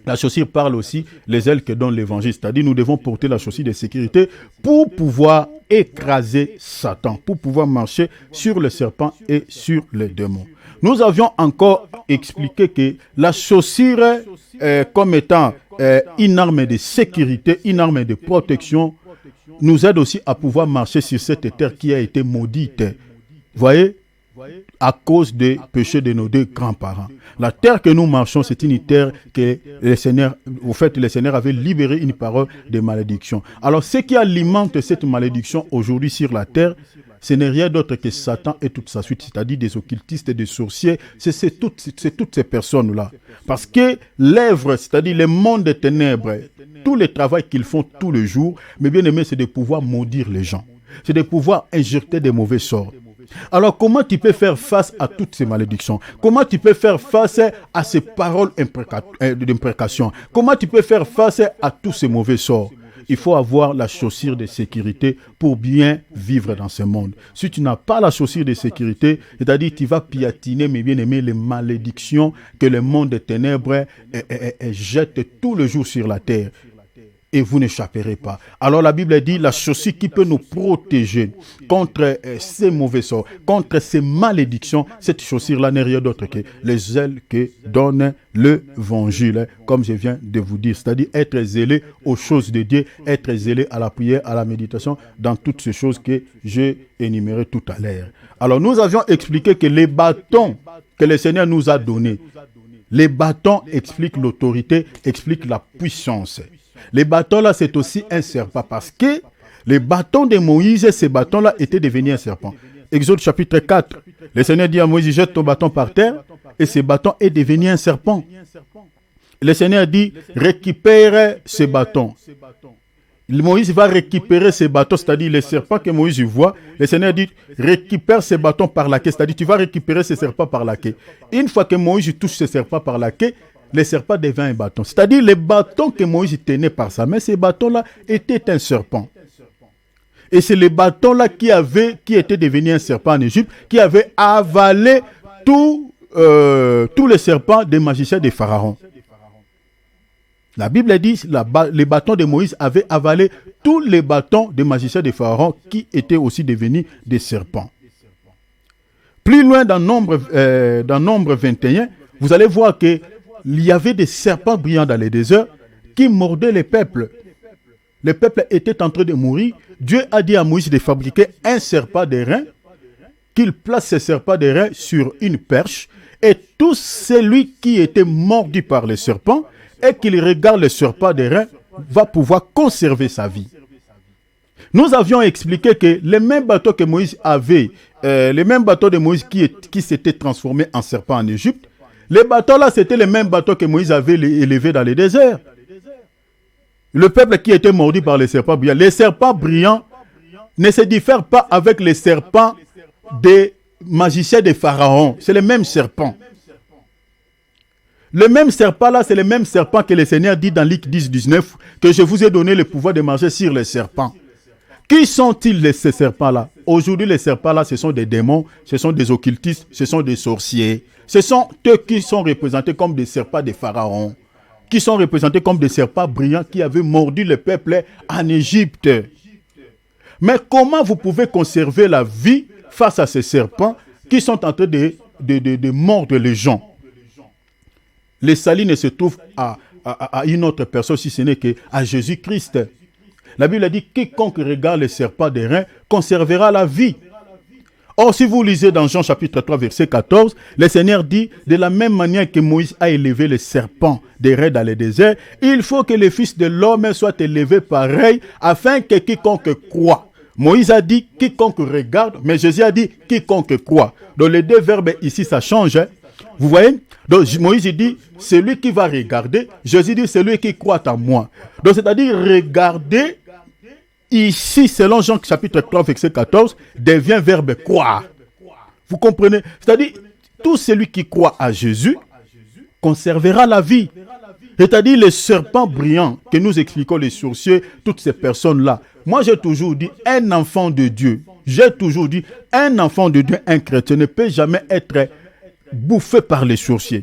la chaussure parle aussi les ailes que donne l'évangile. C'est-à-dire nous devons porter la chaussure de sécurité pour pouvoir écraser Satan, pour pouvoir marcher sur le serpent et sur les démons. Nous avions encore expliqué que la chaussure, comme étant une arme de sécurité, une arme de protection, nous aide aussi à pouvoir marcher sur cette terre qui a été maudite. Voyez, à cause des péchés de nos deux grands-parents. La terre que nous marchons, c'est une terre que le Seigneur avait libéré une parole de malédiction. Alors, ce qui alimente cette malédiction aujourd'hui sur la terre, ce n'est rien d'autre que Satan et toute sa suite, c'est-à-dire des occultistes et des sorciers. C'est toutes ces personnes-là. Parce que l'œuvre, c'est-à-dire le monde des ténèbres, tout le travail qu'ils font tous les jours, mais bien aimé, c'est de pouvoir maudire les gens. C'est de pouvoir injecter des mauvais sorts. Alors, comment tu peux faire face à toutes ces malédictions? Comment tu peux faire face à ces paroles d'imprécation? Comment tu peux faire face à tous ces mauvais sorts? Il faut avoir la chaussure de sécurité pour bien vivre dans ce monde. Si tu n'as pas la chaussure de sécurité, c'est-à-dire tu vas piétiner, mes bien-aimés, les malédictions que le monde des ténèbres jette tous les jours sur la terre. Et vous n'échapperez pas. Alors la Bible dit, la chaussure qui peut nous protéger contre ces mauvais sorts, contre ces malédictions, cette chaussure-là n'est rien d'autre que les ailes que donne l'évangile, comme je viens de vous dire. C'est-à-dire être zélé aux choses de Dieu, être zélé à la prière, à la méditation, dans toutes ces choses que j'ai énumérées tout à l'heure. Alors nous avions expliqué que les bâtons que le Seigneur nous a donnés, les bâtons expliquent l'autorité, expliquent la puissance. Les bâtons là, c'est aussi un serpent parce que les bâtons de Moïse, ces bâtons là étaient devenus un serpent. Exode chapitre 4, le Seigneur dit à Moïse, jette ton bâton par terre et ce bâton est devenu un serpent. Le Seigneur dit, récupère ce bâton. Moïse va récupérer ces bâtons, c'est-à-dire les serpents que Moïse voit. Le Seigneur dit, récupère ces bâtons par la queue, c'est-à-dire tu vas récupérer ces serpents par la queue. Une fois que Moïse touche ces serpents par la queue, le serpent devient un bâton. C'est-à-dire les bâtons que Moïse tenait par sa main, ces bâtons-là étaient un serpent. Et c'est les bâtons-là qui étaient devenus un serpent en Égypte, qui avaient avalé tous les serpents des magiciens des pharaons. La Bible dit que les bâtons de Moïse avaient avalé tous les bâtons des magiciens des pharaons qui étaient aussi devenus des serpents. Plus loin dans Nombre 21, vous allez voir que il y avait des serpents brillants dans les déserts qui mordaient les peuples. Les peuples étaient en train de mourir. Dieu a dit à Moïse de fabriquer un serpent d'airain, qu'il place ce serpent d'airain sur une perche, et tout celui qui était mordu par les serpents et qu'il regarde le serpent d'airain va pouvoir conserver sa vie. Nous avions expliqué que les mêmes bateaux que Moïse avait, les mêmes bateaux de Moïse qui s'étaient transformés en serpents en Égypte, les bateaux là, c'était les mêmes bateaux que Moïse avait élevés dans les déserts. Le peuple qui était mordu par les serpents brillants ne se diffèrent pas avec les serpents des magiciens des pharaons. C'est les mêmes serpents. Le même serpent là, c'est le même serpent que le Seigneur dit dans Luc 10, 19, que je vous ai donné le pouvoir de marcher sur les serpents. Qui sont-ils ces serpents-là? Aujourd'hui, les serpents-là, ce sont des démons, ce sont des occultistes, ce sont des sorciers. Ce sont eux qui sont représentés comme des serpents des pharaons, qui sont représentés comme des serpents brillants qui avaient mordu le peuple en Égypte. Mais comment vous pouvez conserver la vie face à ces serpents qui sont en train de mordre les gens? Le salut ne se trouve à une autre personne si ce n'est qu'à Jésus-Christ. La Bible dit, quiconque regarde les serpents des reins conservera la vie. Or, si vous lisez dans Jean chapitre 3, verset 14, le Seigneur dit, de la même manière que Moïse a élevé les serpents des reins dans le désert, il faut que le Fils de l'homme soit élevé pareil, afin que quiconque croit. Moïse a dit, quiconque regarde, mais Jésus a dit, quiconque croit. Donc les deux verbes ici, ça change. Vous voyez? Donc Moïse dit, celui qui va regarder. Jésus dit, celui qui croit en moi. Donc c'est-à-dire, regarder, ici, selon Jean chapitre 3, verset 14, devient verbe croire. Vous comprenez? C'est-à-dire, tout celui qui croit à Jésus conservera la vie. C'est-à-dire, les serpents brillants que nous expliquons, les sorciers, toutes ces personnes-là. Moi, j'ai toujours dit, un enfant de Dieu, un enfant de Dieu, un chrétien, ne peut jamais être bouffé par les sorciers.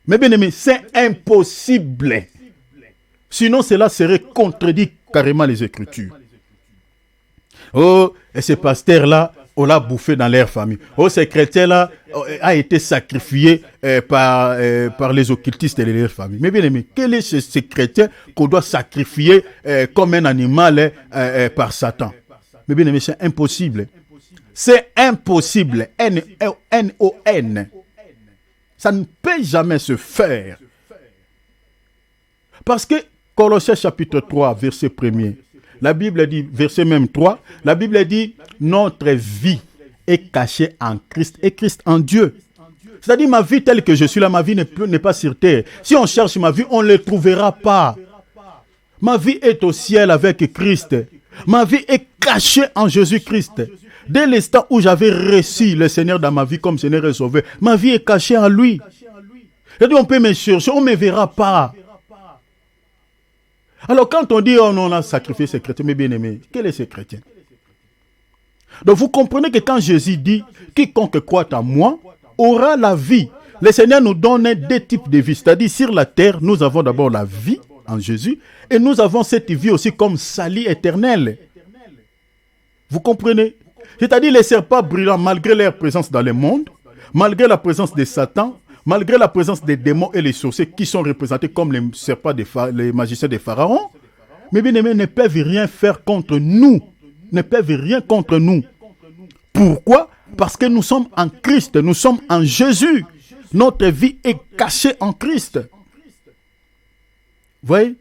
Mais bien aimé, c'est impossible. Sinon, cela serait contredit carrément les Écritures. Oh, et ce pasteur-là, on l'a bouffé dans leur famille. Oh, ce chrétien-là a été sacrifié par les occultistes et leur famille. Mais bien aimé, quel est ce chrétien qu'on doit sacrifier comme un animal par Satan? Mais bien aimé, c'est impossible. C'est impossible. N-O-N. Ça ne peut jamais se faire. Parce que Colossiens chapitre 3, verset 1er, la Bible dit, verset même 3, la Bible dit, notre vie est cachée en Christ et Christ en Dieu. C'est-à-dire, ma vie telle que je suis là, ma vie n'est pas sur terre. Si on cherche ma vie, on ne le trouvera pas. Ma vie est au ciel avec Christ. Ma vie est cachée en Jésus-Christ. Dès l'instant où j'avais reçu le Seigneur dans ma vie comme Seigneur et Sauveur, ma vie est cachée en lui. C'est-à-dire, on peut me chercher, on ne me verra pas. Alors quand on dit, oh non, on a sacrifié ces chrétiens, mais bien aimé, quel est ce chrétien? Donc vous comprenez que quand Jésus dit, quiconque croit en moi, aura la vie. Le Seigneur nous donne deux types de vie. C'est-à-dire, sur la terre, nous avons d'abord la vie en Jésus, et nous avons cette vie aussi comme salut éternel. Vous comprenez? C'est-à-dire, les serpents brillants, malgré leur présence dans le monde, malgré la présence de Satan, malgré la présence des démons et les sorciers qui sont représentés comme les serpents, les magiciens des pharaons, mais bien aimés, ne peuvent rien faire contre nous. Ne peuvent rien contre nous. Pourquoi? Parce que nous sommes en Christ, nous sommes en Jésus. Notre vie est cachée en Christ. Vous voyez?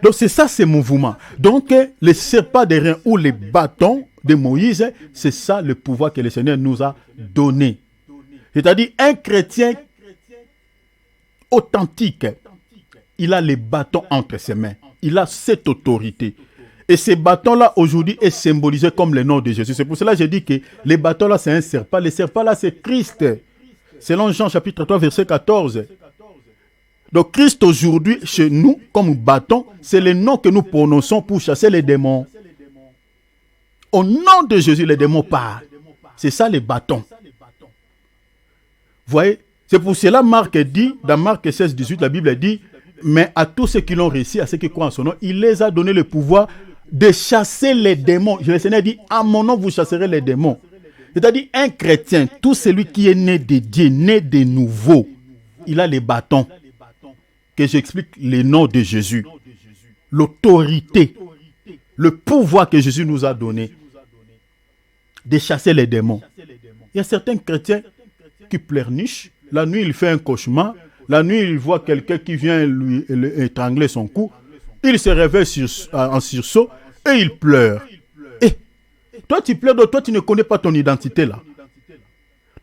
Donc c'est ça ces mouvements. Donc les serpents des reins ou les bâtons de Moïse, c'est ça le pouvoir que le Seigneur nous a donné. C'est-à-dire un chrétien authentique, il a les bâtons entre ses mains. Il a cette autorité. Et ces bâtons-là, aujourd'hui, est symbolisé comme le nom de Jésus. C'est pour cela que j'ai dit que les bâtons-là, c'est un serpent. Les serpents-là, c'est Christ. Selon Jean chapitre 3, verset 14. Donc, Christ, aujourd'hui, chez nous, comme bâton, c'est le nom que nous prononçons pour chasser les démons. Au nom de Jésus, les démons partent. C'est ça, les bâtons. Vous voyez? C'est pour cela Marc dit, dans Marc 16, 18, la Bible dit, mais à tous ceux qui l'ont réussi, à ceux qui croient en son nom, il les a donné le pouvoir de chasser les démons. Le Seigneur dit, à mon nom, vous chasserez les démons. C'est-à-dire, un chrétien, tout celui qui est né de Dieu, né de nouveau, il a les bâtons. Que j'explique les noms de Jésus. L'autorité, le pouvoir que Jésus nous a donné de chasser les démons. Il y a certains chrétiens qui pleurnichent. La nuit, il fait un cauchemar. La nuit, il voit quelqu'un qui vient lui étrangler son cou. Il se réveille en sursaut et il pleure. Et toi, tu pleures, donc toi, tu ne connais pas ton identité là.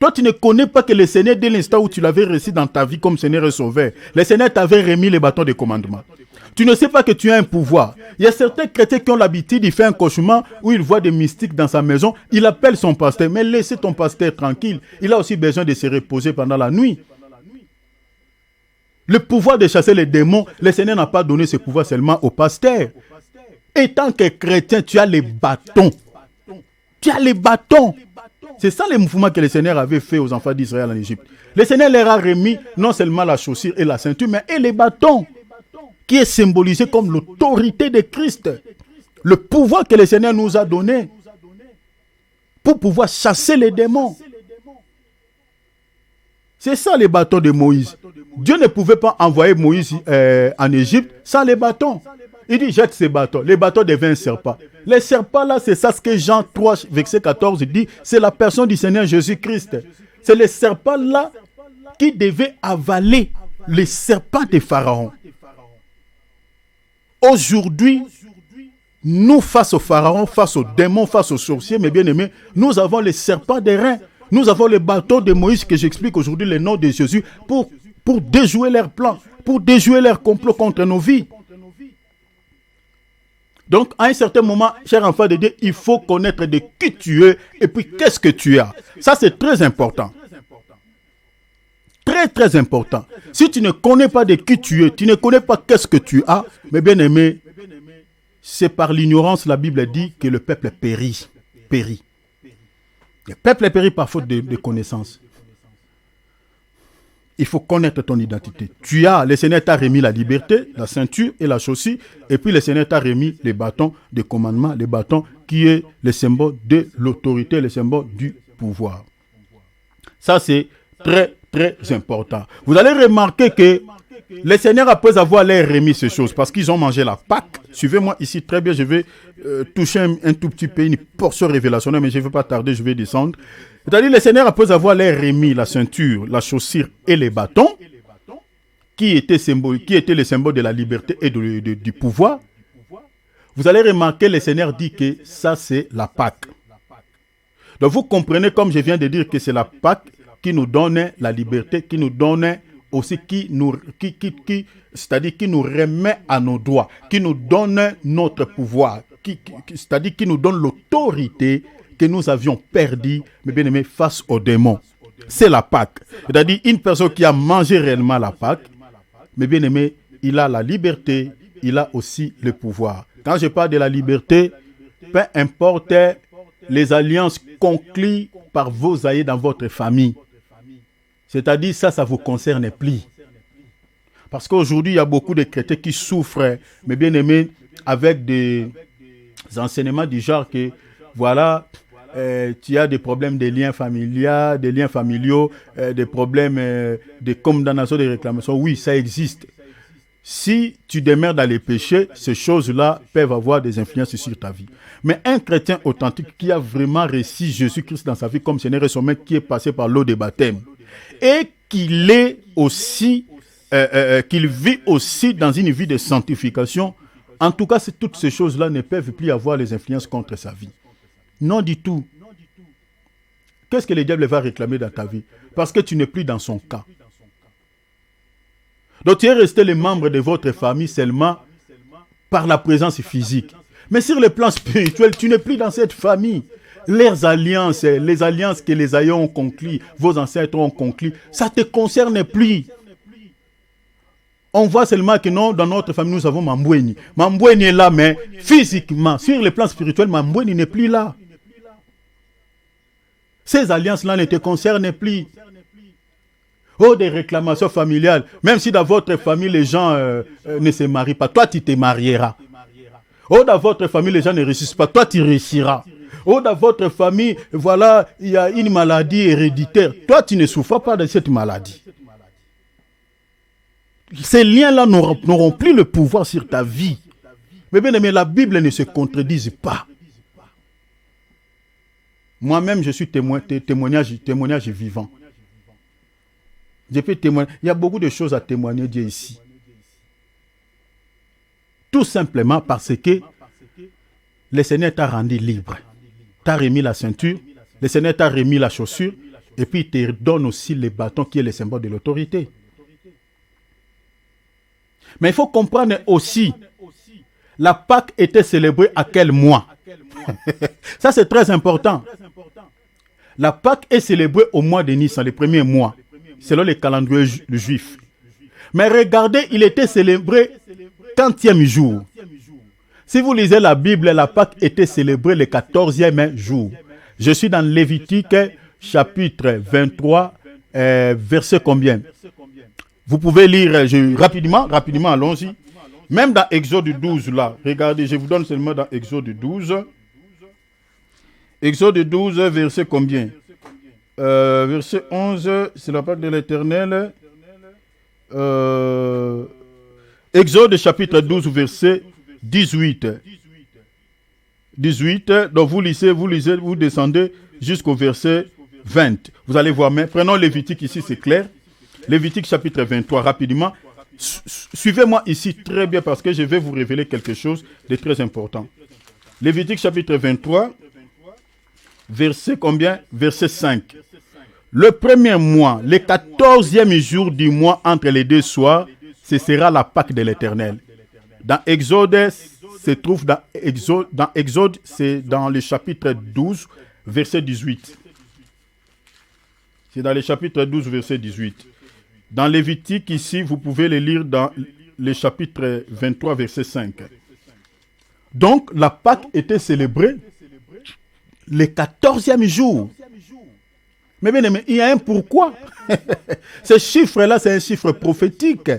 Toi, tu ne connais pas que le Seigneur, dès l'instant où tu l'avais reçu dans ta vie comme Seigneur et Sauveur, le Seigneur t'avait remis les bâtons de commandement. Tu ne sais pas que tu as un pouvoir. Il y a certains chrétiens qui ont l'habitude, il fait un cauchemar où il voit des mystiques dans sa maison. Il appelle son pasteur. Mais laissez ton pasteur tranquille. Il a aussi besoin de se reposer pendant la nuit. Le pouvoir de chasser les démons, le Seigneur n'a pas donné ce pouvoir seulement aux pasteurs. Et tant que chrétien, tu as les bâtons. Tu as les bâtons. C'est ça le mouvement que le Seigneur avait fait aux enfants d'Israël en Égypte. Le Seigneur leur a remis non seulement la chaussure et la ceinture, mais et les bâtons, qui est symbolisé comme l'autorité de Christ. Le pouvoir que le Seigneur nous a donné pour pouvoir chasser les démons. C'est ça les bâtons de Moïse. Dieu ne pouvait pas envoyer Moïse en Égypte sans les bâtons. Il dit, jette ces bâtons. Les bâtons deviennent serpents. Les serpents là, c'est ça ce que Jean 3, verset 14 dit. C'est la personne du Seigneur Jésus-Christ. C'est les serpents là qui devaient avaler les serpents de Pharaon. Aujourd'hui, nous face au Pharaon, face aux démons, face aux sorciers, mes bien-aimés, nous avons les serpents des reins. Nous avons les bâtons de Moïse que j'explique aujourd'hui le nom de Jésus pour déjouer leurs plans, pour déjouer leurs complots contre nos vies. Donc, à un certain moment, cher enfant de Dieu, il faut connaître de qui tu es et puis qu'est-ce que tu as. Ça, c'est très important. Très, très important. Si tu ne connais pas de qui tu es, tu ne connais pas qu'est-ce que tu as, mes bien-aimés, c'est par l'ignorance, la Bible dit, que le peuple périt. Le peuple périt par faute de connaissance. Il faut connaître ton identité. Le Seigneur t'a remis la liberté, la ceinture et la chaussure, et puis le Seigneur t'a remis les bâtons de commandement, les bâtons qui est le symbole de l'autorité, le symbole du pouvoir. Ça, c'est très, très important. Vous allez remarquer que le Seigneur, après avoir leur remis ces choses, parce qu'ils ont mangé la Pâque, suivez-moi ici très bien, je vais toucher un tout petit peu, une portion révélationnelle, mais je ne vais pas tarder, je vais descendre. C'est-à-dire, le Seigneur, après avoir leur remis la ceinture, la chaussure et les bâtons, qui étaient les symboles de la liberté et du pouvoir, vous allez remarquer, le Seigneur dit que ça, c'est la Pâque. Donc, vous comprenez, comme je viens de dire, que c'est la Pâque qui nous donne la liberté, qui nous donne aussi, c'est-à-dire qui nous remet à nos droits, qui nous donne notre pouvoir, c'est-à-dire qui nous donne l'autorité que nous avions perdue, mes bien-aimés, face aux démons. C'est la Pâque. C'est-à-dire une personne qui a mangé réellement la Pâque, mes bien-aimés, il a la liberté, il a aussi le pouvoir. Quand je parle de la liberté, peu importe les alliances conclues par vos aïeux dans votre famille, c'est-à-dire ça ne vous concerne plus. Parce qu'aujourd'hui, il y a beaucoup de chrétiens qui souffrent, mes bien-aimés, avec des enseignements du genre que, voilà, tu as des problèmes de liens familiaux, des problèmes de condamnation, de réclamation. Oui, ça existe. Si tu demeures dans les péchés, ces choses-là peuvent avoir des influences sur ta vie. Mais un chrétien authentique qui a vraiment reçu Jésus-Christ dans sa vie comme Seigneur et son Maître, qui est passé par l'eau de baptême, et qu'il est aussi, qu'il vit aussi dans une vie de sanctification, en tout cas, toutes ces choses-là ne peuvent plus avoir les influences contre sa vie. Non du tout. Qu'est-ce que le diable va réclamer dans ta vie? Parce que tu n'es plus dans son cas. Donc tu es resté les membres de votre famille seulement par la présence physique. Mais sur le plan spirituel, tu n'es plus dans cette famille. Les alliances que les aïeux ont conclues, vos ancêtres ont conclues, ça ne te concerne plus. On voit seulement que non, dans notre famille, nous avons Mamboueni. Mamboueni est là, mais physiquement, sur le plan spirituel, Mamboueni n'est plus là. Ces alliances-là ne te concernent plus. Oh, des réclamations familiales. Même si dans votre famille, les gens ne se marient pas, toi, tu te marieras. Oh, dans votre famille, les gens ne réussissent pas, toi, tu réussiras. Oh, dans votre famille, voilà, il y a une maladie héréditaire. Toi, tu ne souffres pas de cette maladie. Ces liens-là n'auront plus le pouvoir sur ta vie. Mais bien aimé, la Bible ne se contredise pas. Moi-même, je suis témoignage vivant. Je peux témoigner. Il y a beaucoup de choses à témoigner Dieu ici. Tout simplement parce que le Seigneur t'a rendu libre. T'a remis la ceinture, le Seigneur t'a remis la chaussure, et puis il te donne aussi le bâton qui est le symbole de l'autorité. Mais il faut comprendre aussi, la Pâque était célébrée à quel mois? Ça, c'est très important. La Pâque est célébrée au mois de Nissan, le premier mois, selon les calendriers juifs. Mais regardez, il était célébré 40e jour. Si vous lisez la Bible, la Pâque était célébrée le 14e jour. Je suis dans Lévitique, chapitre 23, verset combien? Vous pouvez lire rapidement, allons-y. Même dans Exode 12, là, regardez, je vous donne seulement dans Exode 12. Exode 12, verset combien? Verset 11, c'est la Pâque de l'Éternel. Exode chapitre 12, verset 18. 18, donc vous lisez, vous descendez jusqu'au verset 20. Vous allez voir, mais prenons Lévitique ici, c'est clair. Lévitique chapitre 23, rapidement. Suivez-moi ici très bien parce que je vais vous révéler quelque chose de très important. Lévitique chapitre 23, verset combien? Verset 5. Le premier mois, le 14e jour du mois entre les deux soirs, ce sera la Pâque de l'Éternel. Dans Exode, se trouve dans Exode, c'est dans le chapitre 12, verset 18. C'est dans le chapitre 12, verset 18. Dans Lévitique, ici, vous pouvez le lire dans le chapitre 23, verset 5. Donc, la Pâque était célébrée le 14e jour. Mais bien aimé, il y a un pourquoi. Ce chiffre-là, c'est un chiffre prophétique.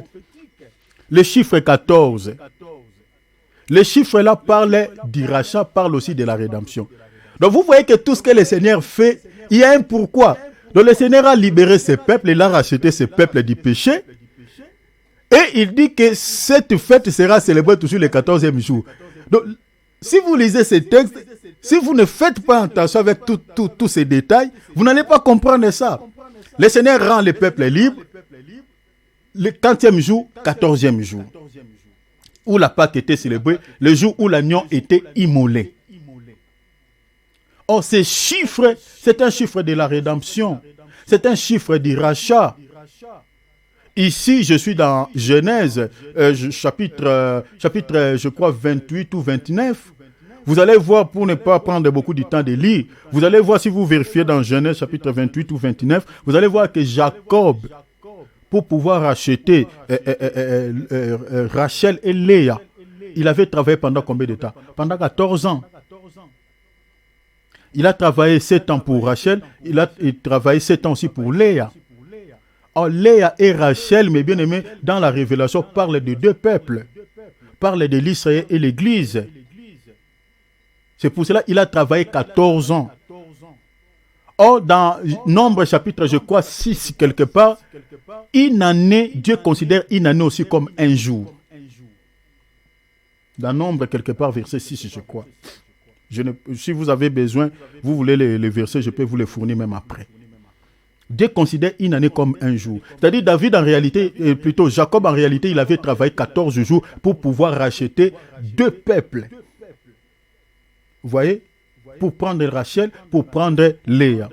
Le chiffre 14. Le chiffre-là parle du rachat, parle aussi de la rédemption. Donc vous voyez que tout ce que le Seigneur fait, il y a un pourquoi. Donc le Seigneur a libéré ses peuples, il a racheté ses peuples du péché. Et il dit que cette fête sera célébrée toujours le 14e jour. Donc, si vous lisez ces textes, si vous ne faites pas attention avec tous ces détails, vous n'allez pas comprendre ça. Le Seigneur rend le peuple libre le 40e jour, 14e jour, où la Pâque était célébrée, le jour où l'agneau était immolé. Or, ces chiffres, c'est un chiffre de la rédemption. C'est un chiffre du rachat. Ici, je suis dans Genèse, chapitre, je crois, 28 ou 29. Vous allez voir, pour ne pas prendre beaucoup de temps de lire, vous allez voir, si vous vérifiez dans Genèse, chapitre 28 ou 29, vous allez voir que Jacob, pour pouvoir racheter Rachel et Léa, il avait travaillé pendant combien de temps? Pendant 14 ans. Il a travaillé 7 ans pour Rachel, il a travaillé 7 ans aussi pour Léa. Or, Léa et Rachel, mes bien-aimés, dans la Révélation, parlent de deux peuples. Parlent de l'Israël et l'Église. C'est pour cela qu'il a travaillé 14 ans. Or, dans Nombre chapitre, je crois, 6 quelque part, une année, Dieu considère une année aussi comme un jour. Dans Nombre quelque part, verset 6, je crois. Si vous avez besoin, vous voulez les versets, je peux vous les fournir même après. Dieu considère une année comme un jour. C'est-à-dire, David en réalité, plutôt Jacob en réalité, il avait travaillé 14 jours pour pouvoir racheter deux peuples. Vous voyez? Pour prendre Rachel, pour prendre Léa.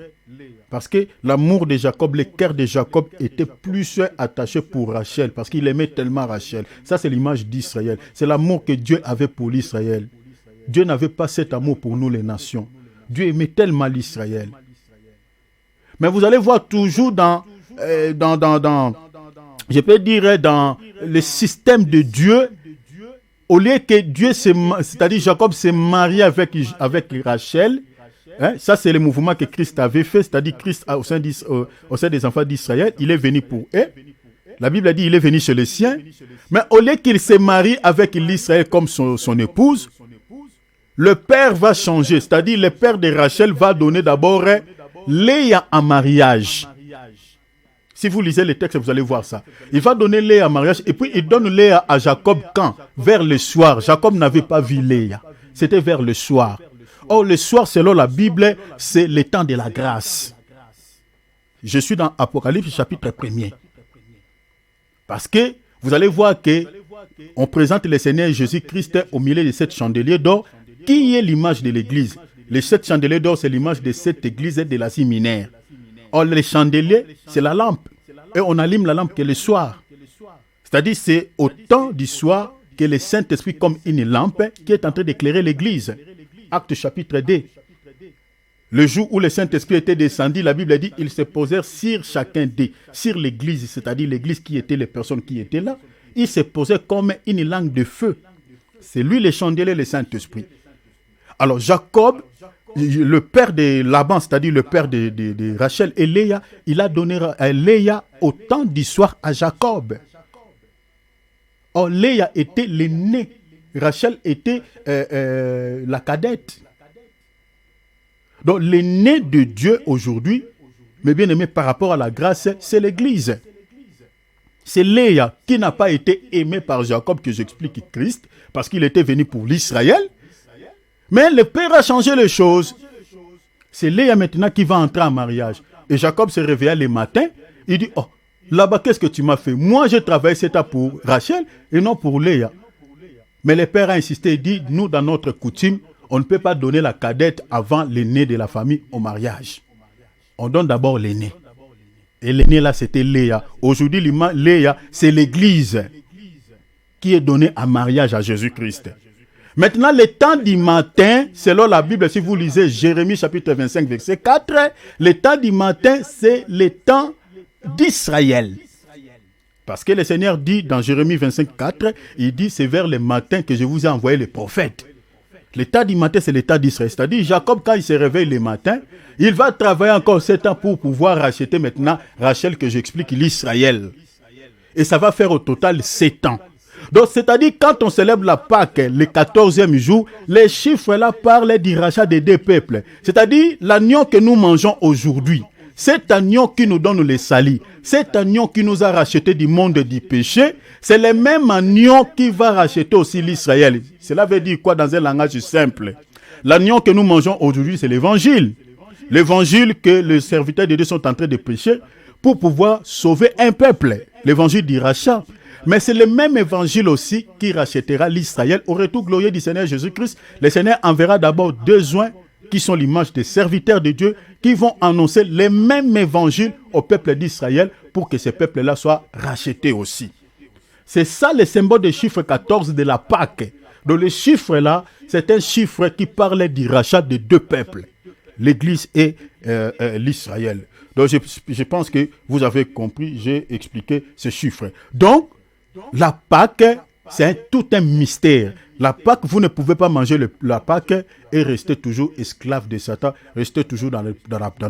Parce que l'amour de Jacob, le cœur de Jacob était plus attaché pour Rachel, parce qu'il aimait tellement Rachel. Ça, c'est l'image d'Israël. C'est l'amour que Dieu avait pour l'Israël. Dieu n'avait pas cet amour pour nous, les nations. Dieu aimait tellement l'Israël. Mais vous allez voir toujours dans je peux dire, dans le système de Dieu, au lieu que Dieu, c'est-à-dire Jacob s'est marié avec Rachel, hein, ça c'est le mouvement que Christ avait fait, c'est-à-dire Christ au sein des enfants d'Israël, il est venu pour eux. La Bible a dit il est venu chez les siens. Mais au lieu qu'il se marie avec l'Israël comme son épouse, le père va changer, c'est-à-dire le père de Rachel va donner d'abord Léa en mariage. Si vous lisez les textes, vous allez voir ça. Il va donner Léa en mariage et puis il donne Léa à Jacob quand? Vers le soir. Jacob n'avait pas vu Léa. C'était vers le soir. Or, le soir, selon la Bible, c'est le temps de la grâce. Je suis dans Apocalypse chapitre 1er. Parce que vous allez voir que on présente le Seigneur Jésus-Christ au milieu de 7 chandeliers d'or, qui est l'image de l'église. Les 7 chandeliers d'or, c'est l'image de cette église de l'Asie mineure. Or, les chandeliers, c'est la lampe. Et on allume la lampe que le soir. C'est-à-dire, c'est au temps du soir que le Saint-Esprit, comme une lampe, qui est en train d'éclairer l'église. Acte chapitre 2. Le jour où le Saint-Esprit était descendu, la Bible dit ils se posèrent sur chacun d'eux, sur l'église, c'est-à-dire l'église qui était les personnes qui étaient là. Ils se posaient comme une langue de feu. C'est lui le chandelier, le Saint-Esprit. Alors Jacob, le père de Laban, c'est-à-dire le père de Rachel et Léa, il a donné à Léa autant d'histoires à Jacob. Or, Léa était l'aînée. Rachel était la cadette. Donc, l'aîné de Dieu aujourd'hui, mes bien-aimés, par rapport à la grâce, c'est l'Église. C'est Léa qui n'a pas été aimée par Jacob, que j'explique Christ, parce qu'il était venu pour l'Israël. Mais le Père a changé les choses. C'est Léa maintenant qui va entrer en mariage. Et Jacob se réveilla le matin. Il dit, oh, là-bas, qu'est-ce que tu m'as fait? Moi, j'ai travaillé cet temps pour Rachel et non pour Léa. Mais le Père a insisté et dit, nous, dans notre coutume, on ne peut pas donner la cadette avant l'aîné de la famille au mariage. On donne d'abord l'aîné. Et l'aîné là, c'était Léa. Aujourd'hui, Léa, c'est l'Église qui est donnée en mariage à Jésus-Christ. Maintenant, le temps du matin, selon la Bible, si vous lisez Jérémie chapitre 25, verset 4, le temps du matin, c'est le temps d'Israël. Parce que le Seigneur dit dans Jérémie 25, 4, il dit, c'est vers le matin que je vous ai envoyé les prophètes. L'état du matin, c'est l'état d'Israël. C'est-à-dire, Jacob, quand il se réveille le matin, il va travailler encore 7 ans pour pouvoir racheter maintenant Rachel, que j'explique, l'Israël. Et ça va faire au total 7 ans. Donc, c'est-à-dire, quand on célèbre la Pâque, le 14e jour, les chiffres là parlent du rachat des deux peuples. C'est-à-dire, l'agneau que nous mangeons aujourd'hui, cet agneau qui nous donne les salis, cet agneau qui nous a racheté du monde du péché, c'est le même agneau qui va racheter aussi l'Israël. Cela veut dire quoi dans un langage simple? L'agneau que nous mangeons aujourd'hui, c'est l'évangile. L'évangile que les serviteurs de Dieu sont en train de prêcher pour pouvoir sauver un peuple. L'évangile du rachat. Mais c'est le même évangile aussi qui rachètera l'Israël. Au retour glorieux du Seigneur Jésus-Christ, le Seigneur enverra d'abord 2 oints qui sont l'image des serviteurs de Dieu, qui vont annoncer le même évangile au peuple d'Israël pour que ce peuple-là soit racheté aussi. C'est ça le symbole du chiffre 14 de la Pâque. Donc le chiffre-là, c'est un chiffre qui parle du rachat de 2 peuples, l'Église et l'Israël. Donc je pense que vous avez compris, j'ai expliqué ce chiffre. Donc, la Pâque, c'est tout un mystère. La Pâque, vous ne pouvez pas manger la Pâque et rester toujours esclave de Satan, rester toujours dans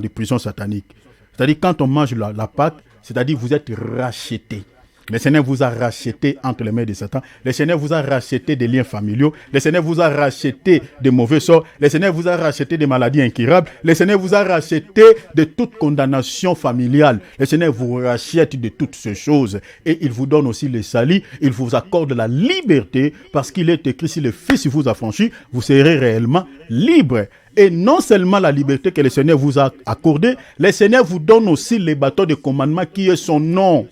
les prisons sataniques. C'est-à-dire, quand on mange la Pâque, c'est-à-dire vous êtes racheté. Le Seigneur vous a racheté entre les mains de Satan. Le Seigneur vous a racheté des liens familiaux. Le Seigneur vous a racheté de mauvais sorts. Le Seigneur vous a racheté des maladies incurables. Le Seigneur vous a racheté de toute condamnation familiale. Le Seigneur vous rachète de toutes ces choses. Et il vous donne aussi le salut. Il vous accorde la liberté parce qu'il est écrit, si le Fils vous a franchi, vous serez réellement libre. Et non seulement la liberté que le Seigneur vous a accordée, le Seigneur vous donne aussi les bâtons de commandement qui est son nom.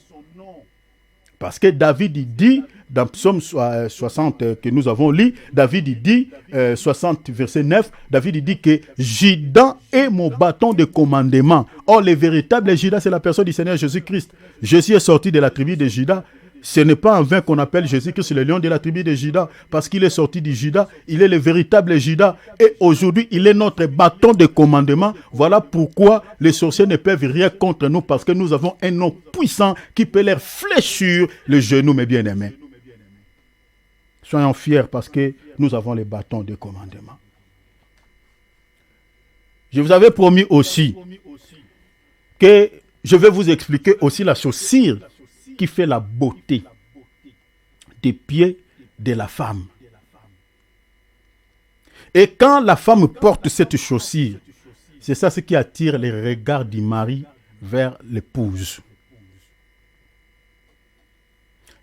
Parce que David dit, dans Psaume 60 que nous avons lu, David dit, 60 verset 9, David dit que Judas est mon bâton de commandement. Or, le véritable Judas, c'est la personne du Seigneur Jésus-Christ. Jésus est sorti de la tribu de Judas. Ce n'est pas en vain qu'on appelle Jésus-Christ le lion de la tribu de Judas, parce qu'il est sorti du Judas, il est le véritable Judas, et aujourd'hui, il est notre bâton de commandement. Voilà pourquoi les sorciers ne peuvent rien contre nous, parce que nous avons un nom puissant qui peut leur fléchir le genou, mes bien-aimés. Soyons fiers parce que nous avons les bâtons de commandement. Je vous avais promis aussi que je vais vous expliquer aussi la chaussure qui fait la beauté des pieds de la femme. Et quand la femme porte cette chaussure, c'est ça ce qui attire les regards du mari vers l'épouse.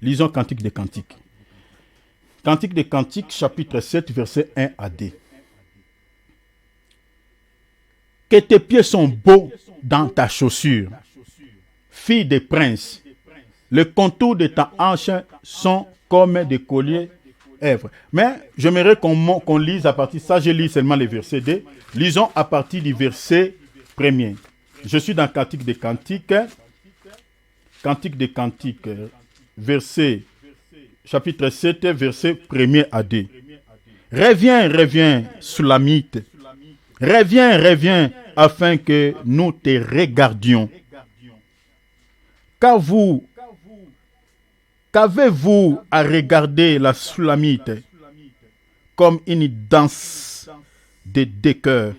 Lisons Cantique des Cantiques. Cantique des Cantiques, chapitre 7, versets 1 à 2. Que tes pieds sont beaux dans ta chaussure, fille des princes. Les contours de ta hanche sont comme des colliers Èvres. Mais j'aimerais qu'on lise à partir, ça je lis seulement les versets 2. Lisons à partir du verset 1er. Je suis dans Cantique des Cantiques. Cantique des Cantiques, verset, chapitre 7, verset 1er à 2. Reviens, Soulamite. Reviens, reviens, afin que nous te regardions. Qu'avez-vous à regarder la Sulamite comme une danse de deux cœurs?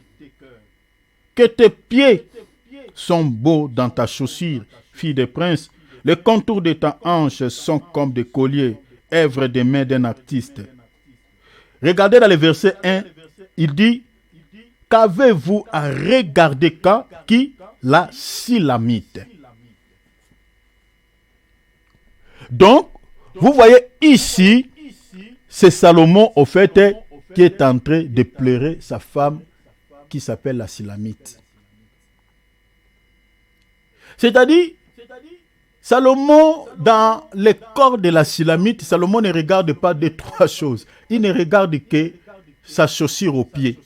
Que tes pieds sont beaux dans ta chaussure, fille de prince. Les contours de ta hanche sont comme des colliers, œuvre des mains d'un artiste. Regardez dans le verset 1, il dit, qu'avez-vous à regarder qui? La Sulamite. Donc, vous voyez ici, c'est Salomon, au fait, qui est en train de pleurer sa femme qui s'appelle la Sulamite. C'est-à-dire, Salomon, dans le corps de la Sulamite, Salomon ne regarde pas deux, trois choses. Il ne regarde que sa chaussure au pied,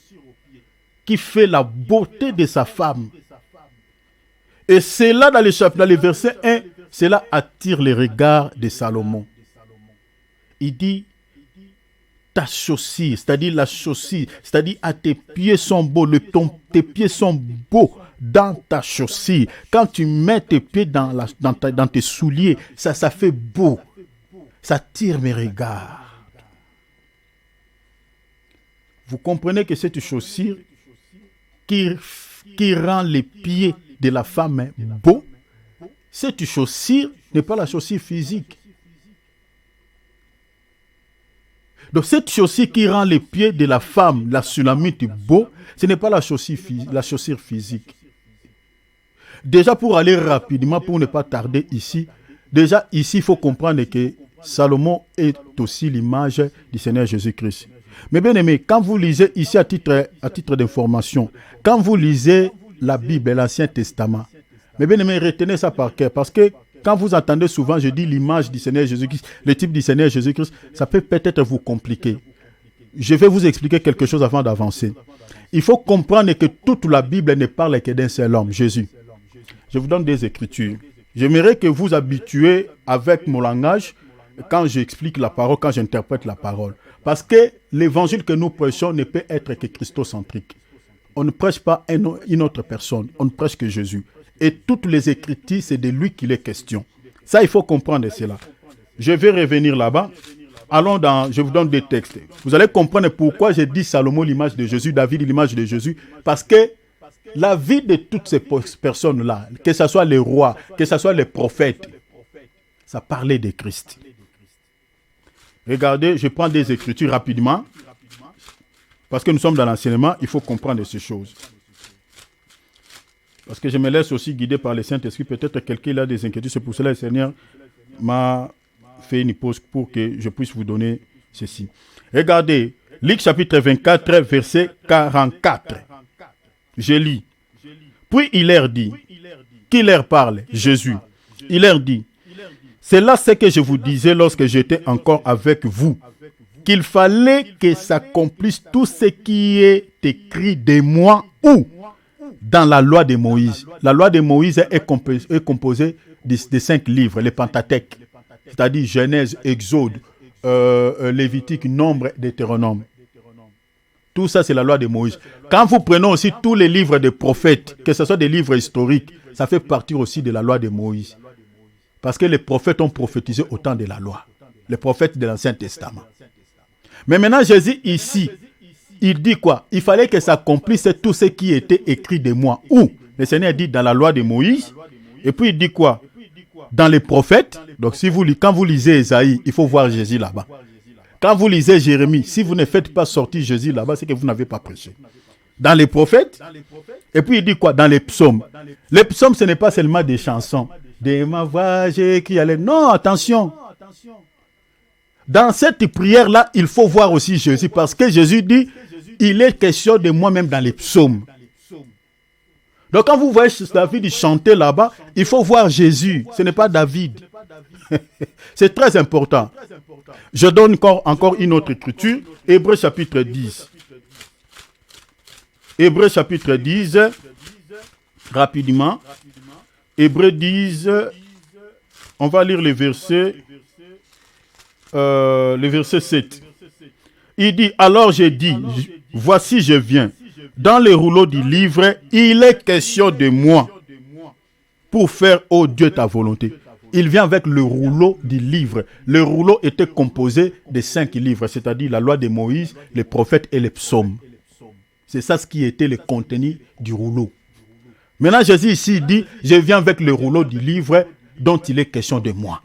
qui fait la beauté de sa femme. Et c'est là, dans le verset 1, cela attire les regards de Salomon. Il dit, ta chaussure, c'est-à-dire la chaussure, c'est-à-dire tes pieds sont beaux, tes pieds sont beaux dans ta chaussure. Quand tu mets tes pieds dans tes souliers, ça fait beau. Ça attire mes regards. Vous comprenez que cette chaussure qui rend les pieds de la femme beaux, cette chaussure n'est pas la chaussure physique. Donc cette chaussure qui rend les pieds de la femme, la Sulamite, beaux, ce n'est pas la chaussure physique. Déjà pour aller rapidement, pour ne pas tarder ici, déjà ici il faut comprendre que Salomon est aussi l'image du Seigneur Jésus-Christ. Mais bien aimé, quand vous lisez ici à titre d'information, quand vous lisez la Bible, l'Ancien Testament, mais bien aimé, retenez ça par cœur, parce que quand vous entendez souvent, je dis l'image du Seigneur Jésus-Christ, le type du Seigneur Jésus-Christ, ça peut peut-être vous compliquer. Je vais vous expliquer quelque chose avant d'avancer. Il faut comprendre que toute la Bible ne parle que d'un seul homme, Jésus. Je vous donne des écritures. J'aimerais que vous habituez avec mon langage quand j'explique la parole, quand j'interprète la parole. Parce que l'évangile que nous prêchons ne peut être que christocentrique. On ne prêche pas une autre personne, on ne prêche que Jésus. Et toutes les écritures, c'est de lui qu'il est question. Ça, il faut comprendre cela. Je vais revenir là-bas. Je vous donne des textes. Vous allez comprendre pourquoi j'ai dit Salomon l'image de Jésus, David l'image de Jésus. Parce que la vie de toutes ces personnes-là, que ce soit les rois, que ce soit les prophètes, ça parlait de Christ. Regardez, je prends des écritures rapidement. Parce que nous sommes dans l'enseignement, il faut comprendre ces choses. Parce que je me laisse aussi guider par le Saint-Esprit. Peut-être quelqu'un a des inquiétudes. C'est pour cela que le Seigneur m'a fait une pause pour que je puisse vous donner ceci. Regardez, Luc chapitre 24, verset 44. Je lis. Puis il leur dit, qui leur parle? Jésus. Il leur dit, c'est là ce que je vous disais lorsque j'étais encore avec vous, qu'il fallait que s'accomplisse tout ce qui est écrit de moi ou dans la loi de Moïse. La loi de Moïse est composée de 5 livres, les Pentateuque, c'est-à-dire Genèse, Exode, Lévitique, Nombre, Deutéronome. Tout ça, c'est la loi de Moïse. Quand vous prenez aussi tous les livres des prophètes, que ce soit des livres historiques, ça fait partie aussi de la loi de Moïse. Parce que les prophètes ont prophétisé au temps de la loi. Les prophètes de l'Ancien Testament. Mais maintenant, Jésus ici, il dit quoi? Il fallait que s'accomplisse tout ce qui était écrit de moi. Où? Le Seigneur dit dans la loi de Moïse. Et puis il dit quoi? Dans les prophètes. Donc quand vous lisez Ésaïe, il faut voir Jésus là-bas. Quand vous lisez Jérémie, si vous ne faites pas sortir Jésus là-bas, c'est que vous n'avez pas prêché. Dans les prophètes. Et puis il dit quoi? Dans les psaumes. Les psaumes, ce n'est pas seulement des chansons. De ma voix, j'ai qui allait. Non, attention. Dans cette prière-là, il faut voir aussi Jésus. Parce que Jésus dit, il est question de moi-même dans les psaumes. Donc quand vous voyez David chanter là-bas, il faut voir Jésus. Ce n'est pas David. C'est très important. Je donne encore une autre écriture. Hébreux chapitre 10. Hébreux chapitre 10. Rapidement. Hébreux 10. On va lire le verset 7. Il dit, alors j'ai dit, voici je viens. dans le rouleau du livre, il est question de moi pour faire, ô Dieu, ta volonté. Il vient avec le rouleau du livre. Le rouleau était composé de 5 livres, c'est-à-dire la loi de Moïse, les prophètes et les psaumes. C'est ça ce qui était le contenu du rouleau. Maintenant, Jésus ici dit, je viens avec le rouleau du livre dont il est question de moi.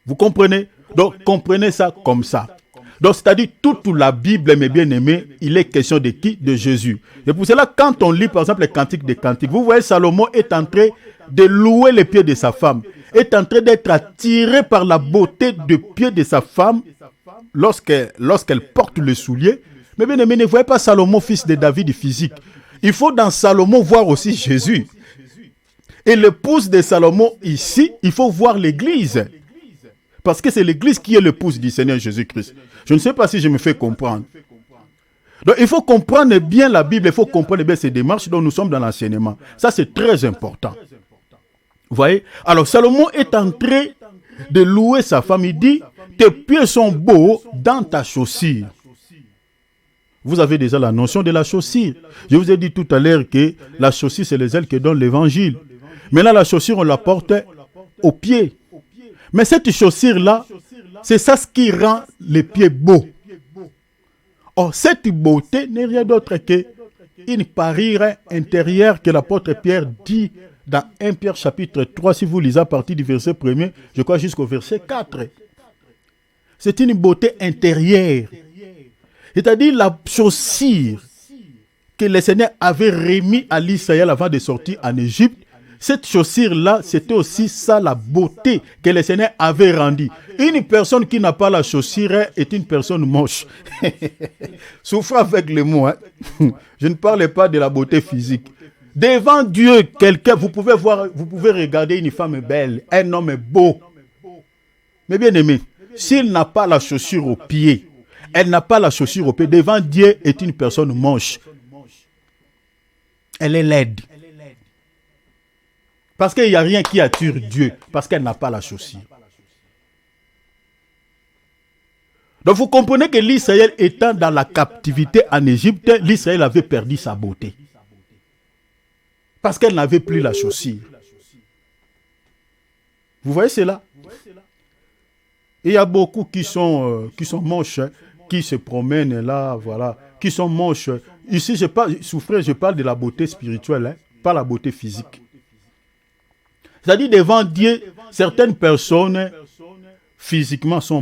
Vous comprenez? Donc, comprenez ça comme ça. Donc, c'est-à-dire, toute la Bible, mes bien-aimés, il est question de qui? De Jésus. Et pour cela, quand on lit, par exemple, les Cantiques des Cantiques, vous voyez, Salomon est en train de louer les pieds de sa femme, est en train d'être attiré par la beauté des pieds de sa femme lorsqu'elle porte le soulier. Mais bien-aimés, ne voyez pas Salomon, fils de David, physique. Il faut dans Salomon voir aussi Jésus. Et l'épouse de Salomon ici, il faut voir l'Église. Parce que c'est l'Église qui est l'épouse du Seigneur Jésus-Christ. Je ne sais pas si je me fais comprendre. Donc il faut comprendre bien la Bible, il faut comprendre bien ces démarches dont nous sommes dans l'enseignement. Ça c'est très important. Vous voyez? Alors Salomon est en train de louer sa femme. Il dit, tes pieds sont beaux dans ta chaussure. Vous avez déjà la notion de la chaussure. Je vous ai dit tout à l'heure que la chaussure, c'est les ailes que donne l'évangile. Mais là, la chaussure, on la porte aux pieds. Mais cette chaussure-là, c'est ça ce qui rend les pieds beaux. Or, cette beauté n'est rien d'autre qu'une parure intérieure que l'apôtre Pierre dit dans 1 Pierre chapitre 3, si vous lisez à partir du verset 1er, je crois jusqu'au verset 4. C'est une beauté intérieure. C'est-à-dire la chaussure que le Seigneur avait remis à l'Israël avant de sortir en Égypte. Cette chaussure-là, c'était aussi ça la beauté que le Seigneur avait rendue. Une personne qui n'a pas la chaussure est une personne moche. Souffrez avec les mots. Hein? Je ne parle pas de la beauté physique. Devant Dieu, quelqu'un, vous pouvez regarder une femme belle, un homme beau. Mais bien aimé, s'il n'a pas la chaussure au pied, elle n'a pas la chaussure au pied, devant Dieu est une personne moche. Elle est laide. Parce qu'il n'y a rien qui attire Dieu, parce qu'elle n'a pas la chaussure. Donc vous comprenez que l'Israël étant dans la captivité en Égypte, l'Israël avait perdu sa beauté. Parce qu'elle n'avait plus la chaussure. Vous voyez cela? Il y a beaucoup qui sont moches, hein, qui se promènent là, voilà, qui sont moches. Ici, je parle de la beauté spirituelle, hein, pas la beauté physique. C'est-à-dire, devant Dieu, certaines personnes physiquement sont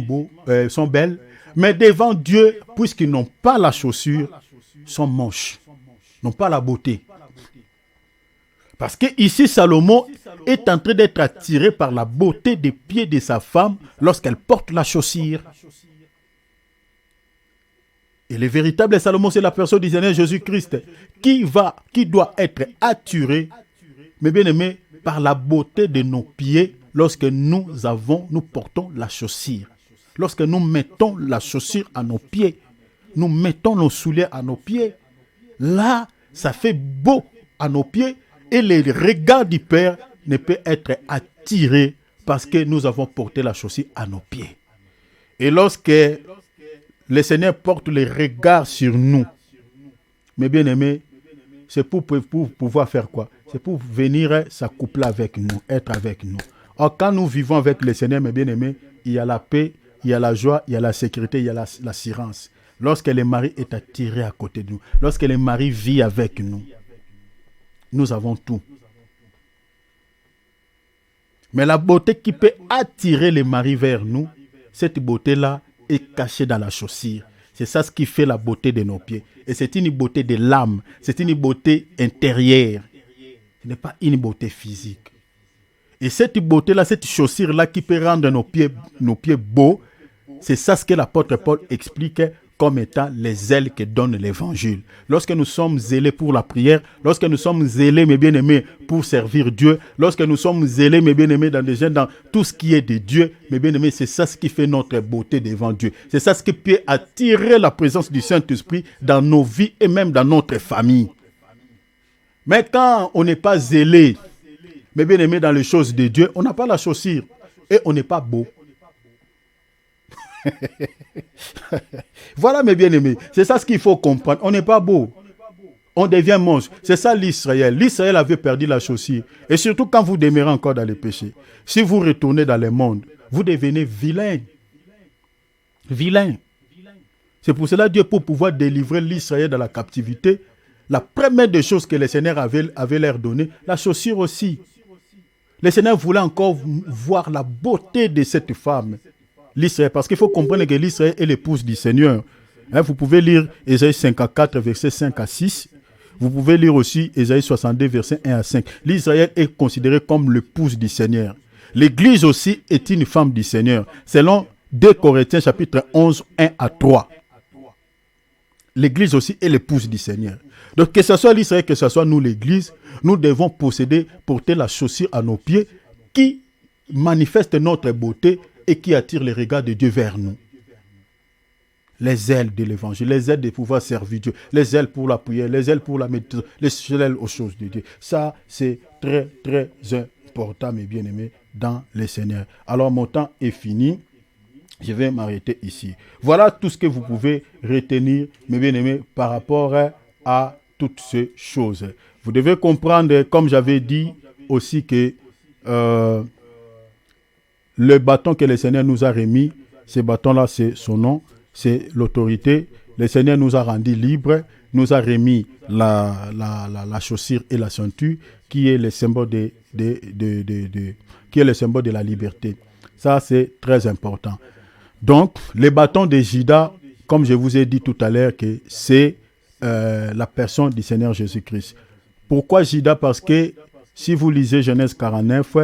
belles, mais devant Dieu, puisqu'ils n'ont pas la chaussure, sont moches, n'ont pas la beauté. Parce que ici, Salomon est en train d'être attiré par la beauté des pieds de sa femme lorsqu'elle porte la chaussure. Et le véritable Salomon, c'est la personne du Seigneur Jésus-Christ qui doit être attiré, mais bien aimé, par la beauté de nos pieds lorsque nous portons la chaussure. Lorsque nous mettons la chaussure à nos pieds, nous mettons nos souliers à nos pieds. Là, ça fait beau à nos pieds et le regard du Père ne peut être attiré parce que nous avons porté la chaussure à nos pieds. Et lorsque le Seigneur porte le regard sur nous, mes bien-aimés, c'est pour pouvoir faire quoi? C'est pour venir s'accoupler avec nous, être avec nous. Or, quand nous vivons avec le Seigneur, mes bien-aimés, il y a la paix, il y a la joie, il y a la sécurité, il y a l'assurance. Lorsque le mari est attiré à côté de nous, lorsque le mari vit avec nous, nous avons tout. Mais la beauté qui peut attirer le mari vers nous, cette beauté-là est cachée dans la chaussure. C'est ça ce qui fait la beauté de nos pieds. Et c'est une beauté de l'âme. C'est une beauté intérieure. Ce n'est pas une beauté physique. Et cette beauté-là, cette chaussure-là qui peut rendre nos pieds beaux, c'est ça ce que l'apôtre Paul explique comme étant les ailes que donne l'évangile. Lorsque nous sommes zélés pour la prière, lorsque nous sommes zélés, mes bien-aimés, pour servir Dieu, lorsque nous sommes zélés, mes bien-aimés, dans tout ce qui est de Dieu, mes bien-aimés, c'est ça ce qui fait notre beauté devant Dieu. C'est ça ce qui peut attirer la présence du Saint-Esprit dans nos vies et même dans notre famille. Mais quand on n'est pas zélé, mes bien-aimés, dans les choses de Dieu, on n'a pas la chaussure et on n'est pas beau. Voilà mes bien-aimés. C'est ça ce qu'il faut comprendre. On n'est pas beau. On devient monstre. C'est ça l'Israël. L'Israël avait perdu la chaussure. Et surtout quand vous demeurez encore dans les péchés. Si vous retournez dans le monde, vous devenez vilain. Vilain. C'est pour cela que Dieu, pour pouvoir délivrer l'Israël de la captivité, la première des choses que le Seigneur avait leur donné, la chaussure aussi. Le Seigneur voulait encore voir la beauté de cette femme, l'Israël, parce qu'il faut comprendre que l'Israël est l'épouse du Seigneur. Vous pouvez lire Ésaïe 54, versets 5 à 6. Vous pouvez lire aussi Ésaïe 62, versets 1 à 5. L'Israël est considéré comme l'épouse du Seigneur. L'Église aussi est une femme du Seigneur, selon 2 Corinthiens chapitre 11, 1 à 3. L'Église aussi est l'épouse du Seigneur. Donc que ce soit l'Israël, que ce soit nous l'Église, nous devons porter la chaussure à nos pieds qui manifeste notre beauté et qui attire les regards de Dieu vers nous. Les ailes de l'évangile, les ailes de pouvoir servir Dieu, les ailes pour la prière, les ailes pour la méditation, les ailes aux choses de Dieu. Ça, c'est très, très important, mes bien-aimés, dans le Seigneur. Alors, mon temps est fini. Je vais m'arrêter ici. Voilà tout ce que vous pouvez retenir, mes bien-aimés, par rapport à toutes ces choses. Vous devez comprendre, comme j'avais dit aussi, que le bâton que le Seigneur nous a remis, ce bâton-là, c'est son nom, c'est l'autorité. Le Seigneur nous a rendus libres, nous a remis la chaussure et la ceinture, qui est le symbole qui est le symbole de la liberté. Ça, c'est très important. Donc, le bâton de Judas, comme je vous ai dit tout à l'heure, que c'est la personne du Seigneur Jésus-Christ. Pourquoi Judas? Parce que si vous lisez Genèse 49,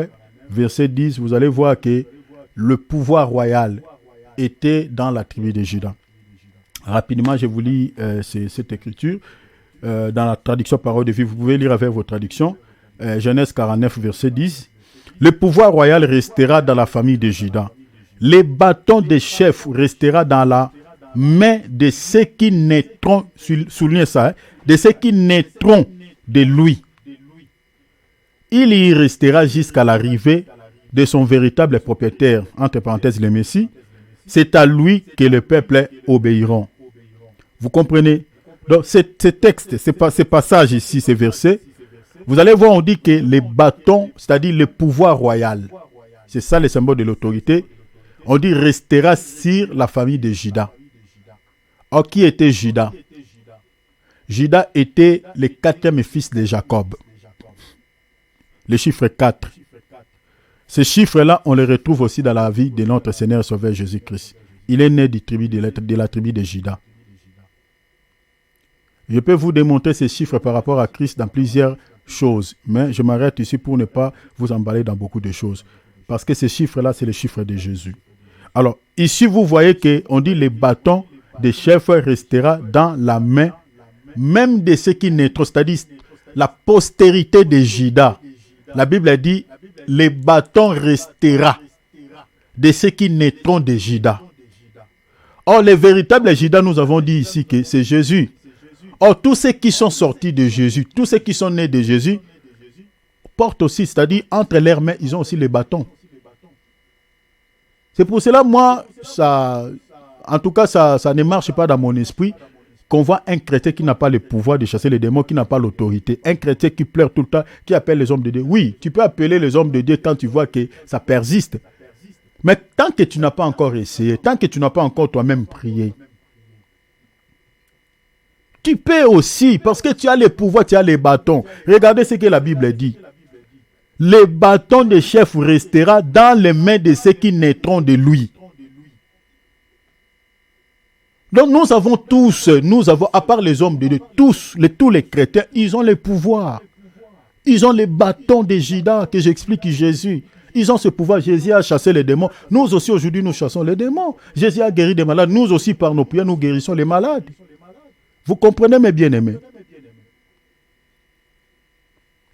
verset 10, vous allez voir que le pouvoir royal était dans la tribu de Judas. Rapidement, je vous lis cette écriture dans la traduction Parole de vie. Vous pouvez lire avec vos traductions. Genèse 49, verset 10. Le pouvoir royal restera dans la famille de Judas. Les bâtons des chefs restera dans la main de ceux qui naîtront, soulignez ça, de ceux qui naîtront de lui. Il y restera jusqu'à l'arrivée de son véritable propriétaire, entre parenthèses le Messie. C'est à lui que le peuple obéiront. Vous comprenez? Donc, ces textes, ces passages ici, ces versets, vous allez voir, on dit que les bâtons, c'est-à-dire le pouvoir royal, c'est ça le symbole de l'autorité, on dit restera sur la famille de Judas. Or, qui était Judas? Judas était le 4e fils de Jacob. Le chiffre 4. Ce chiffre-là, on le retrouve aussi dans la vie de notre Seigneur Sauveur Jésus-Christ. Il est né de la tribu de Judas. Je peux vous démontrer ces chiffres par rapport à Christ dans plusieurs choses, mais je m'arrête ici pour ne pas vous emballer dans beaucoup de choses. Parce que ces chiffres-là, c'est les chiffres de Jésus. Alors, ici, vous voyez qu'on dit les bâtons des chefs restera dans la main, même de ceux qui naîtront, c'est-à-dire la postérité de Judas. La Bible dit, les bâtons restera de ceux qui naîtront de Judas. Or, les véritables Judas, nous avons dit ici que c'est Jésus. Or, tous ceux qui sont sortis de Jésus, tous ceux qui sont nés de Jésus, portent aussi, c'est-à-dire entre leurs mains, ils ont aussi les bâtons. C'est pour cela, moi, en tout cas, ça ne marche pas dans mon esprit qu'on voit un chrétien qui n'a pas le pouvoir de chasser les démons, qui n'a pas l'autorité. Un chrétien qui pleure tout le temps, qui appelle les hommes de Dieu. Oui, tu peux appeler les hommes de Dieu quand tu vois que ça persiste. Mais tant que tu n'as pas encore essayé, tant que tu n'as pas encore toi-même prié, tu peux aussi, parce que tu as les pouvoirs, tu as les bâtons. Regardez ce que la Bible dit. Les bâtons des chefs restera dans les mains de ceux qui naîtront de lui. Donc nous avons tous, à part les hommes de Dieu, tous les chrétiens, ils ont les pouvoirs. Ils ont les bâtons de Judas que j'explique Jésus. Ils ont ce pouvoir. Jésus a chassé les démons. Nous aussi aujourd'hui, nous chassons les démons. Jésus a guéri des malades. Nous aussi, par nos prières, nous guérissons les malades. Vous comprenez, mes bien-aimés?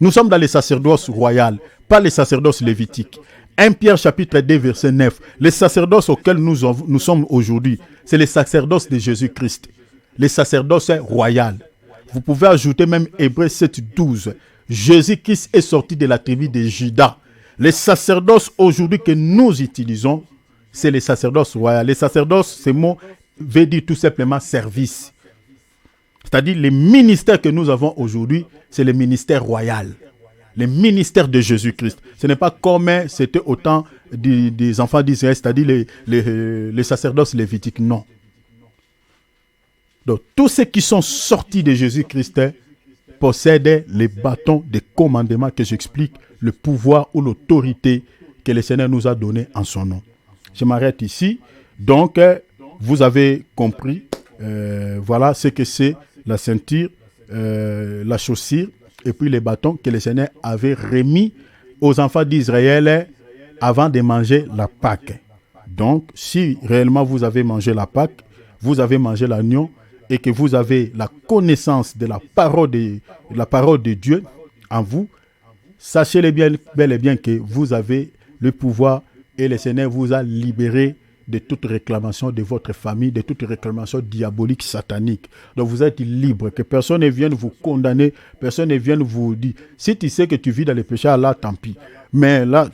Nous sommes dans les sacerdoces royales, pas les sacerdoces lévitiques. 1 Pierre chapitre 2 verset 9. Les sacerdoces auxquels nous sommes aujourd'hui, c'est les sacerdoces de Jésus-Christ. Les sacerdoces royales. Vous pouvez ajouter même Hébreux 7, 12. Jésus-Christ est sorti de la tribu de Judas. Les sacerdoces aujourd'hui que nous utilisons, c'est le sacerdoce royal. Le sacerdoce, ce mot veut dire tout simplement service. C'est-à-dire les ministères que nous avons aujourd'hui, c'est le ministère royal. Le ministère de Jésus-Christ. Ce n'est pas comme c'était au temps des enfants d'Israël, c'est-à-dire les sacerdoces lévitiques. Non. Donc, tous ceux qui sont sortis de Jésus-Christ possèdent les bâtons des commandements que j'explique, le pouvoir ou l'autorité que le Seigneur nous a donné en son nom. Je m'arrête ici. Donc, vous avez compris, voilà ce que c'est la ceinture, la chaussure, et puis les bâtons que le Seigneur avait remis aux enfants d'Israël avant de manger la Pâque. Donc, si réellement vous avez mangé la Pâque, vous avez mangé l'agneau, et que vous avez la connaissance de la parole de Dieu en vous, sachez bel et bien que vous avez le pouvoir et le Seigneur vous a libéré de toute réclamation de votre famille, de toute réclamation diabolique, satanique. Donc vous êtes libre, que personne ne vienne vous condamner, personne ne vienne vous dire, si tu sais que tu vis dans les péchés, là, tant pis. Mais là,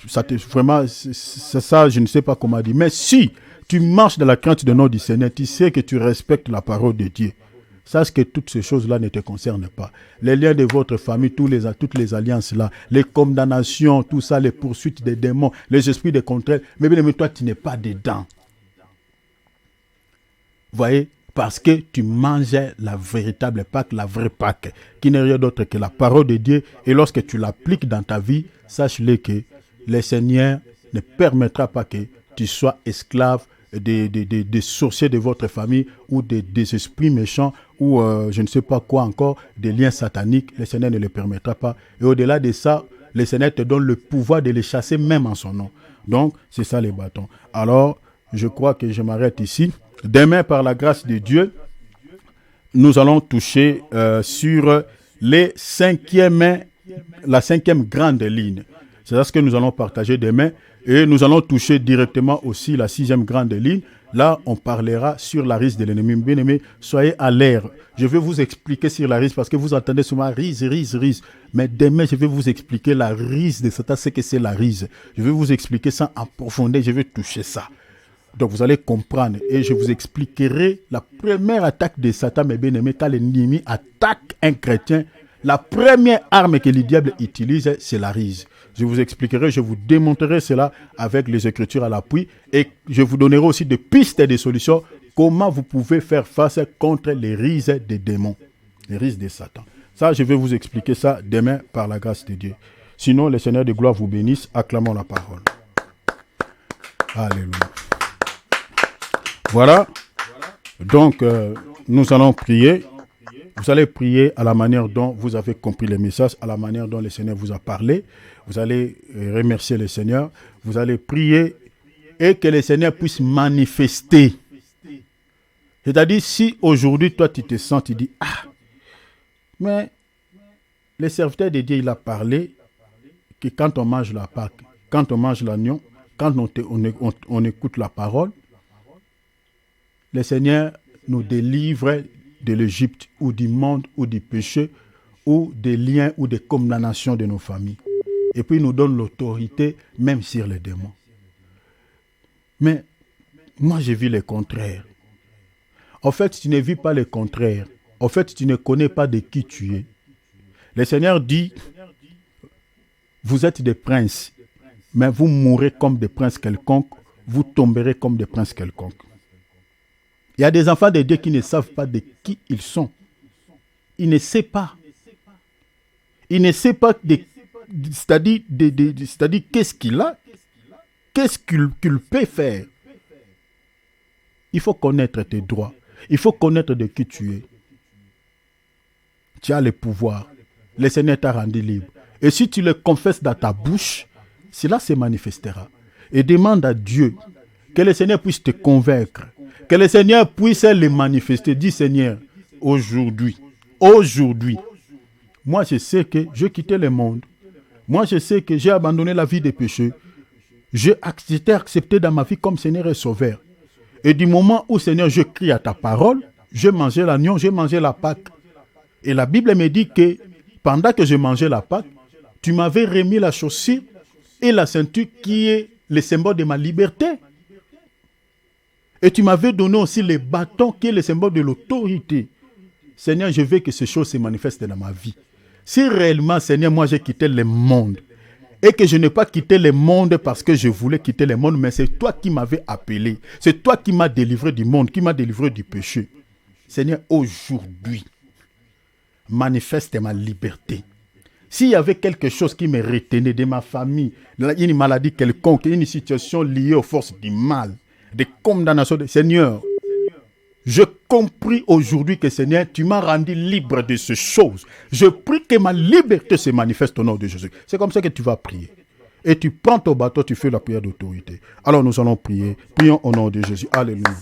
vraiment, c'est ça, je ne sais pas comment dire. Mais si tu marches dans la crainte de nom du Seigneur, tu sais que tu respectes la parole de Dieu. Sache que toutes ces choses-là ne te concernent pas. Les liens de votre famille, toutes les alliances-là, les condamnations, tout ça, les poursuites des démons, les esprits de contraire, mais bien, toi, tu n'es pas dedans. Vous voyez, parce que tu manges la véritable Pâque, la vraie Pâque, qui n'est rien d'autre que la parole de Dieu. Et lorsque tu l'appliques dans ta vie, sache-le que le Seigneur ne permettra pas que tu sois esclave des sorciers de votre famille ou des esprits méchants ou je ne sais pas quoi encore, des liens sataniques. Le Seigneur ne le permettra pas. Et au-delà de ça, le Seigneur te donne le pouvoir de les chasser même en son nom. Donc, c'est ça les bâtons. Alors, je crois que je m'arrête ici. Demain, par la grâce de Dieu, nous allons toucher sur la cinquième grande ligne. C'est ce que nous allons partager demain. Et nous allons toucher directement aussi la 6e grande ligne. Là, on parlera sur la risque de l'ennemi. Bien-aimés, soyez à l'air. Je vais vous expliquer sur la risque parce que vous entendez souvent risque. Mais demain, je vais vous expliquer la risque de Satan, ce que c'est la risque. Je vais vous expliquer ça en profondeur. Je vais toucher ça. Donc, vous allez comprendre. Et je vous expliquerai la première attaque de Satan, mes bien-aimés, quand l'ennemi attaque un chrétien. La première arme que le diable utilise, c'est la risque. Je vous expliquerai, je vous démontrerai cela avec les Écritures à l'appui et je vous donnerai aussi des pistes et des solutions comment vous pouvez faire face contre les rises des démons, les rises de Satan. Ça, je vais vous expliquer ça demain par la grâce de Dieu. Sinon, le Seigneur de gloire vous bénisse. Acclamons la parole. Alléluia. Voilà. Donc, nous allons prier. Vous allez prier à la manière dont vous avez compris les messages, à la manière dont le Seigneur vous a parlé. Vous allez remercier le Seigneur. Vous allez prier et que le Seigneur puisse manifester. C'est-à-dire, si aujourd'hui, toi, tu te sens, tu dis, ah, mais le serviteur de Dieu, il a parlé que quand on mange la Pâque, quand on mange l'agneau, quand on écoute la parole, le Seigneur nous délivre de l'Égypte ou du monde ou du péché ou des liens ou des condamnations de nos familles. Et puis il nous donne l'autorité même sur les démons. Mais moi je vis le contraire. En fait, tu ne vis pas le contraire. En fait, tu ne connais pas de qui tu es. Le Seigneur dit, vous êtes des princes, mais vous mourrez comme des princes quelconques, vous tomberez comme des princes quelconques. Il y a des enfants de Dieu qui ne savent pas de qui ils sont. Ils ne savent pas. Ils ne savent pas, c'est-à-dire qu'est-ce qu'il a, qu'est-ce qu'il peut faire. Il faut connaître tes droits. Il faut connaître de qui tu es. Tu as le pouvoir. Le Seigneur t'a rendu libre. Et si tu le confesses dans ta bouche, cela se manifestera. Et demande à Dieu que le Seigneur puisse te convaincre. Que le Seigneur puisse le manifester. Dis Seigneur, aujourd'hui, moi je sais que j'ai quitté le monde. Moi je sais que j'ai abandonné la vie des péchés. J'ai accepté dans ma vie comme Seigneur et Sauveur. Et du moment où Seigneur je crie à ta parole, j'ai mangé l'agneau, j'ai mangé la Pâque. Et la Bible me dit que pendant que je mangeais la Pâque, tu m'avais remis la chaussure et la ceinture qui est le symbole de ma liberté. Et tu m'avais donné aussi les bâtons qui est le symbole de l'autorité. Seigneur, je veux que ces choses se manifestent dans ma vie. Si réellement, Seigneur, moi j'ai quitté le monde et que je n'ai pas quitté le monde parce que je voulais quitter le monde, mais c'est toi qui m'avais appelé. C'est toi qui m'as délivré du monde, qui m'as délivré du péché. Seigneur, aujourd'hui, manifeste ma liberté. S'il y avait quelque chose qui me retenait de ma famille, une maladie quelconque, une situation liée aux forces du mal, des condamnations, Seigneur, je compris aujourd'hui que Seigneur, tu m'as rendu libre de ces choses. Je prie que ma liberté se manifeste au nom de Jésus. C'est comme ça que tu vas prier. Et tu prends ton bâton, tu fais la prière d'autorité. Alors nous allons prier. Prions au nom de Jésus. Alléluia.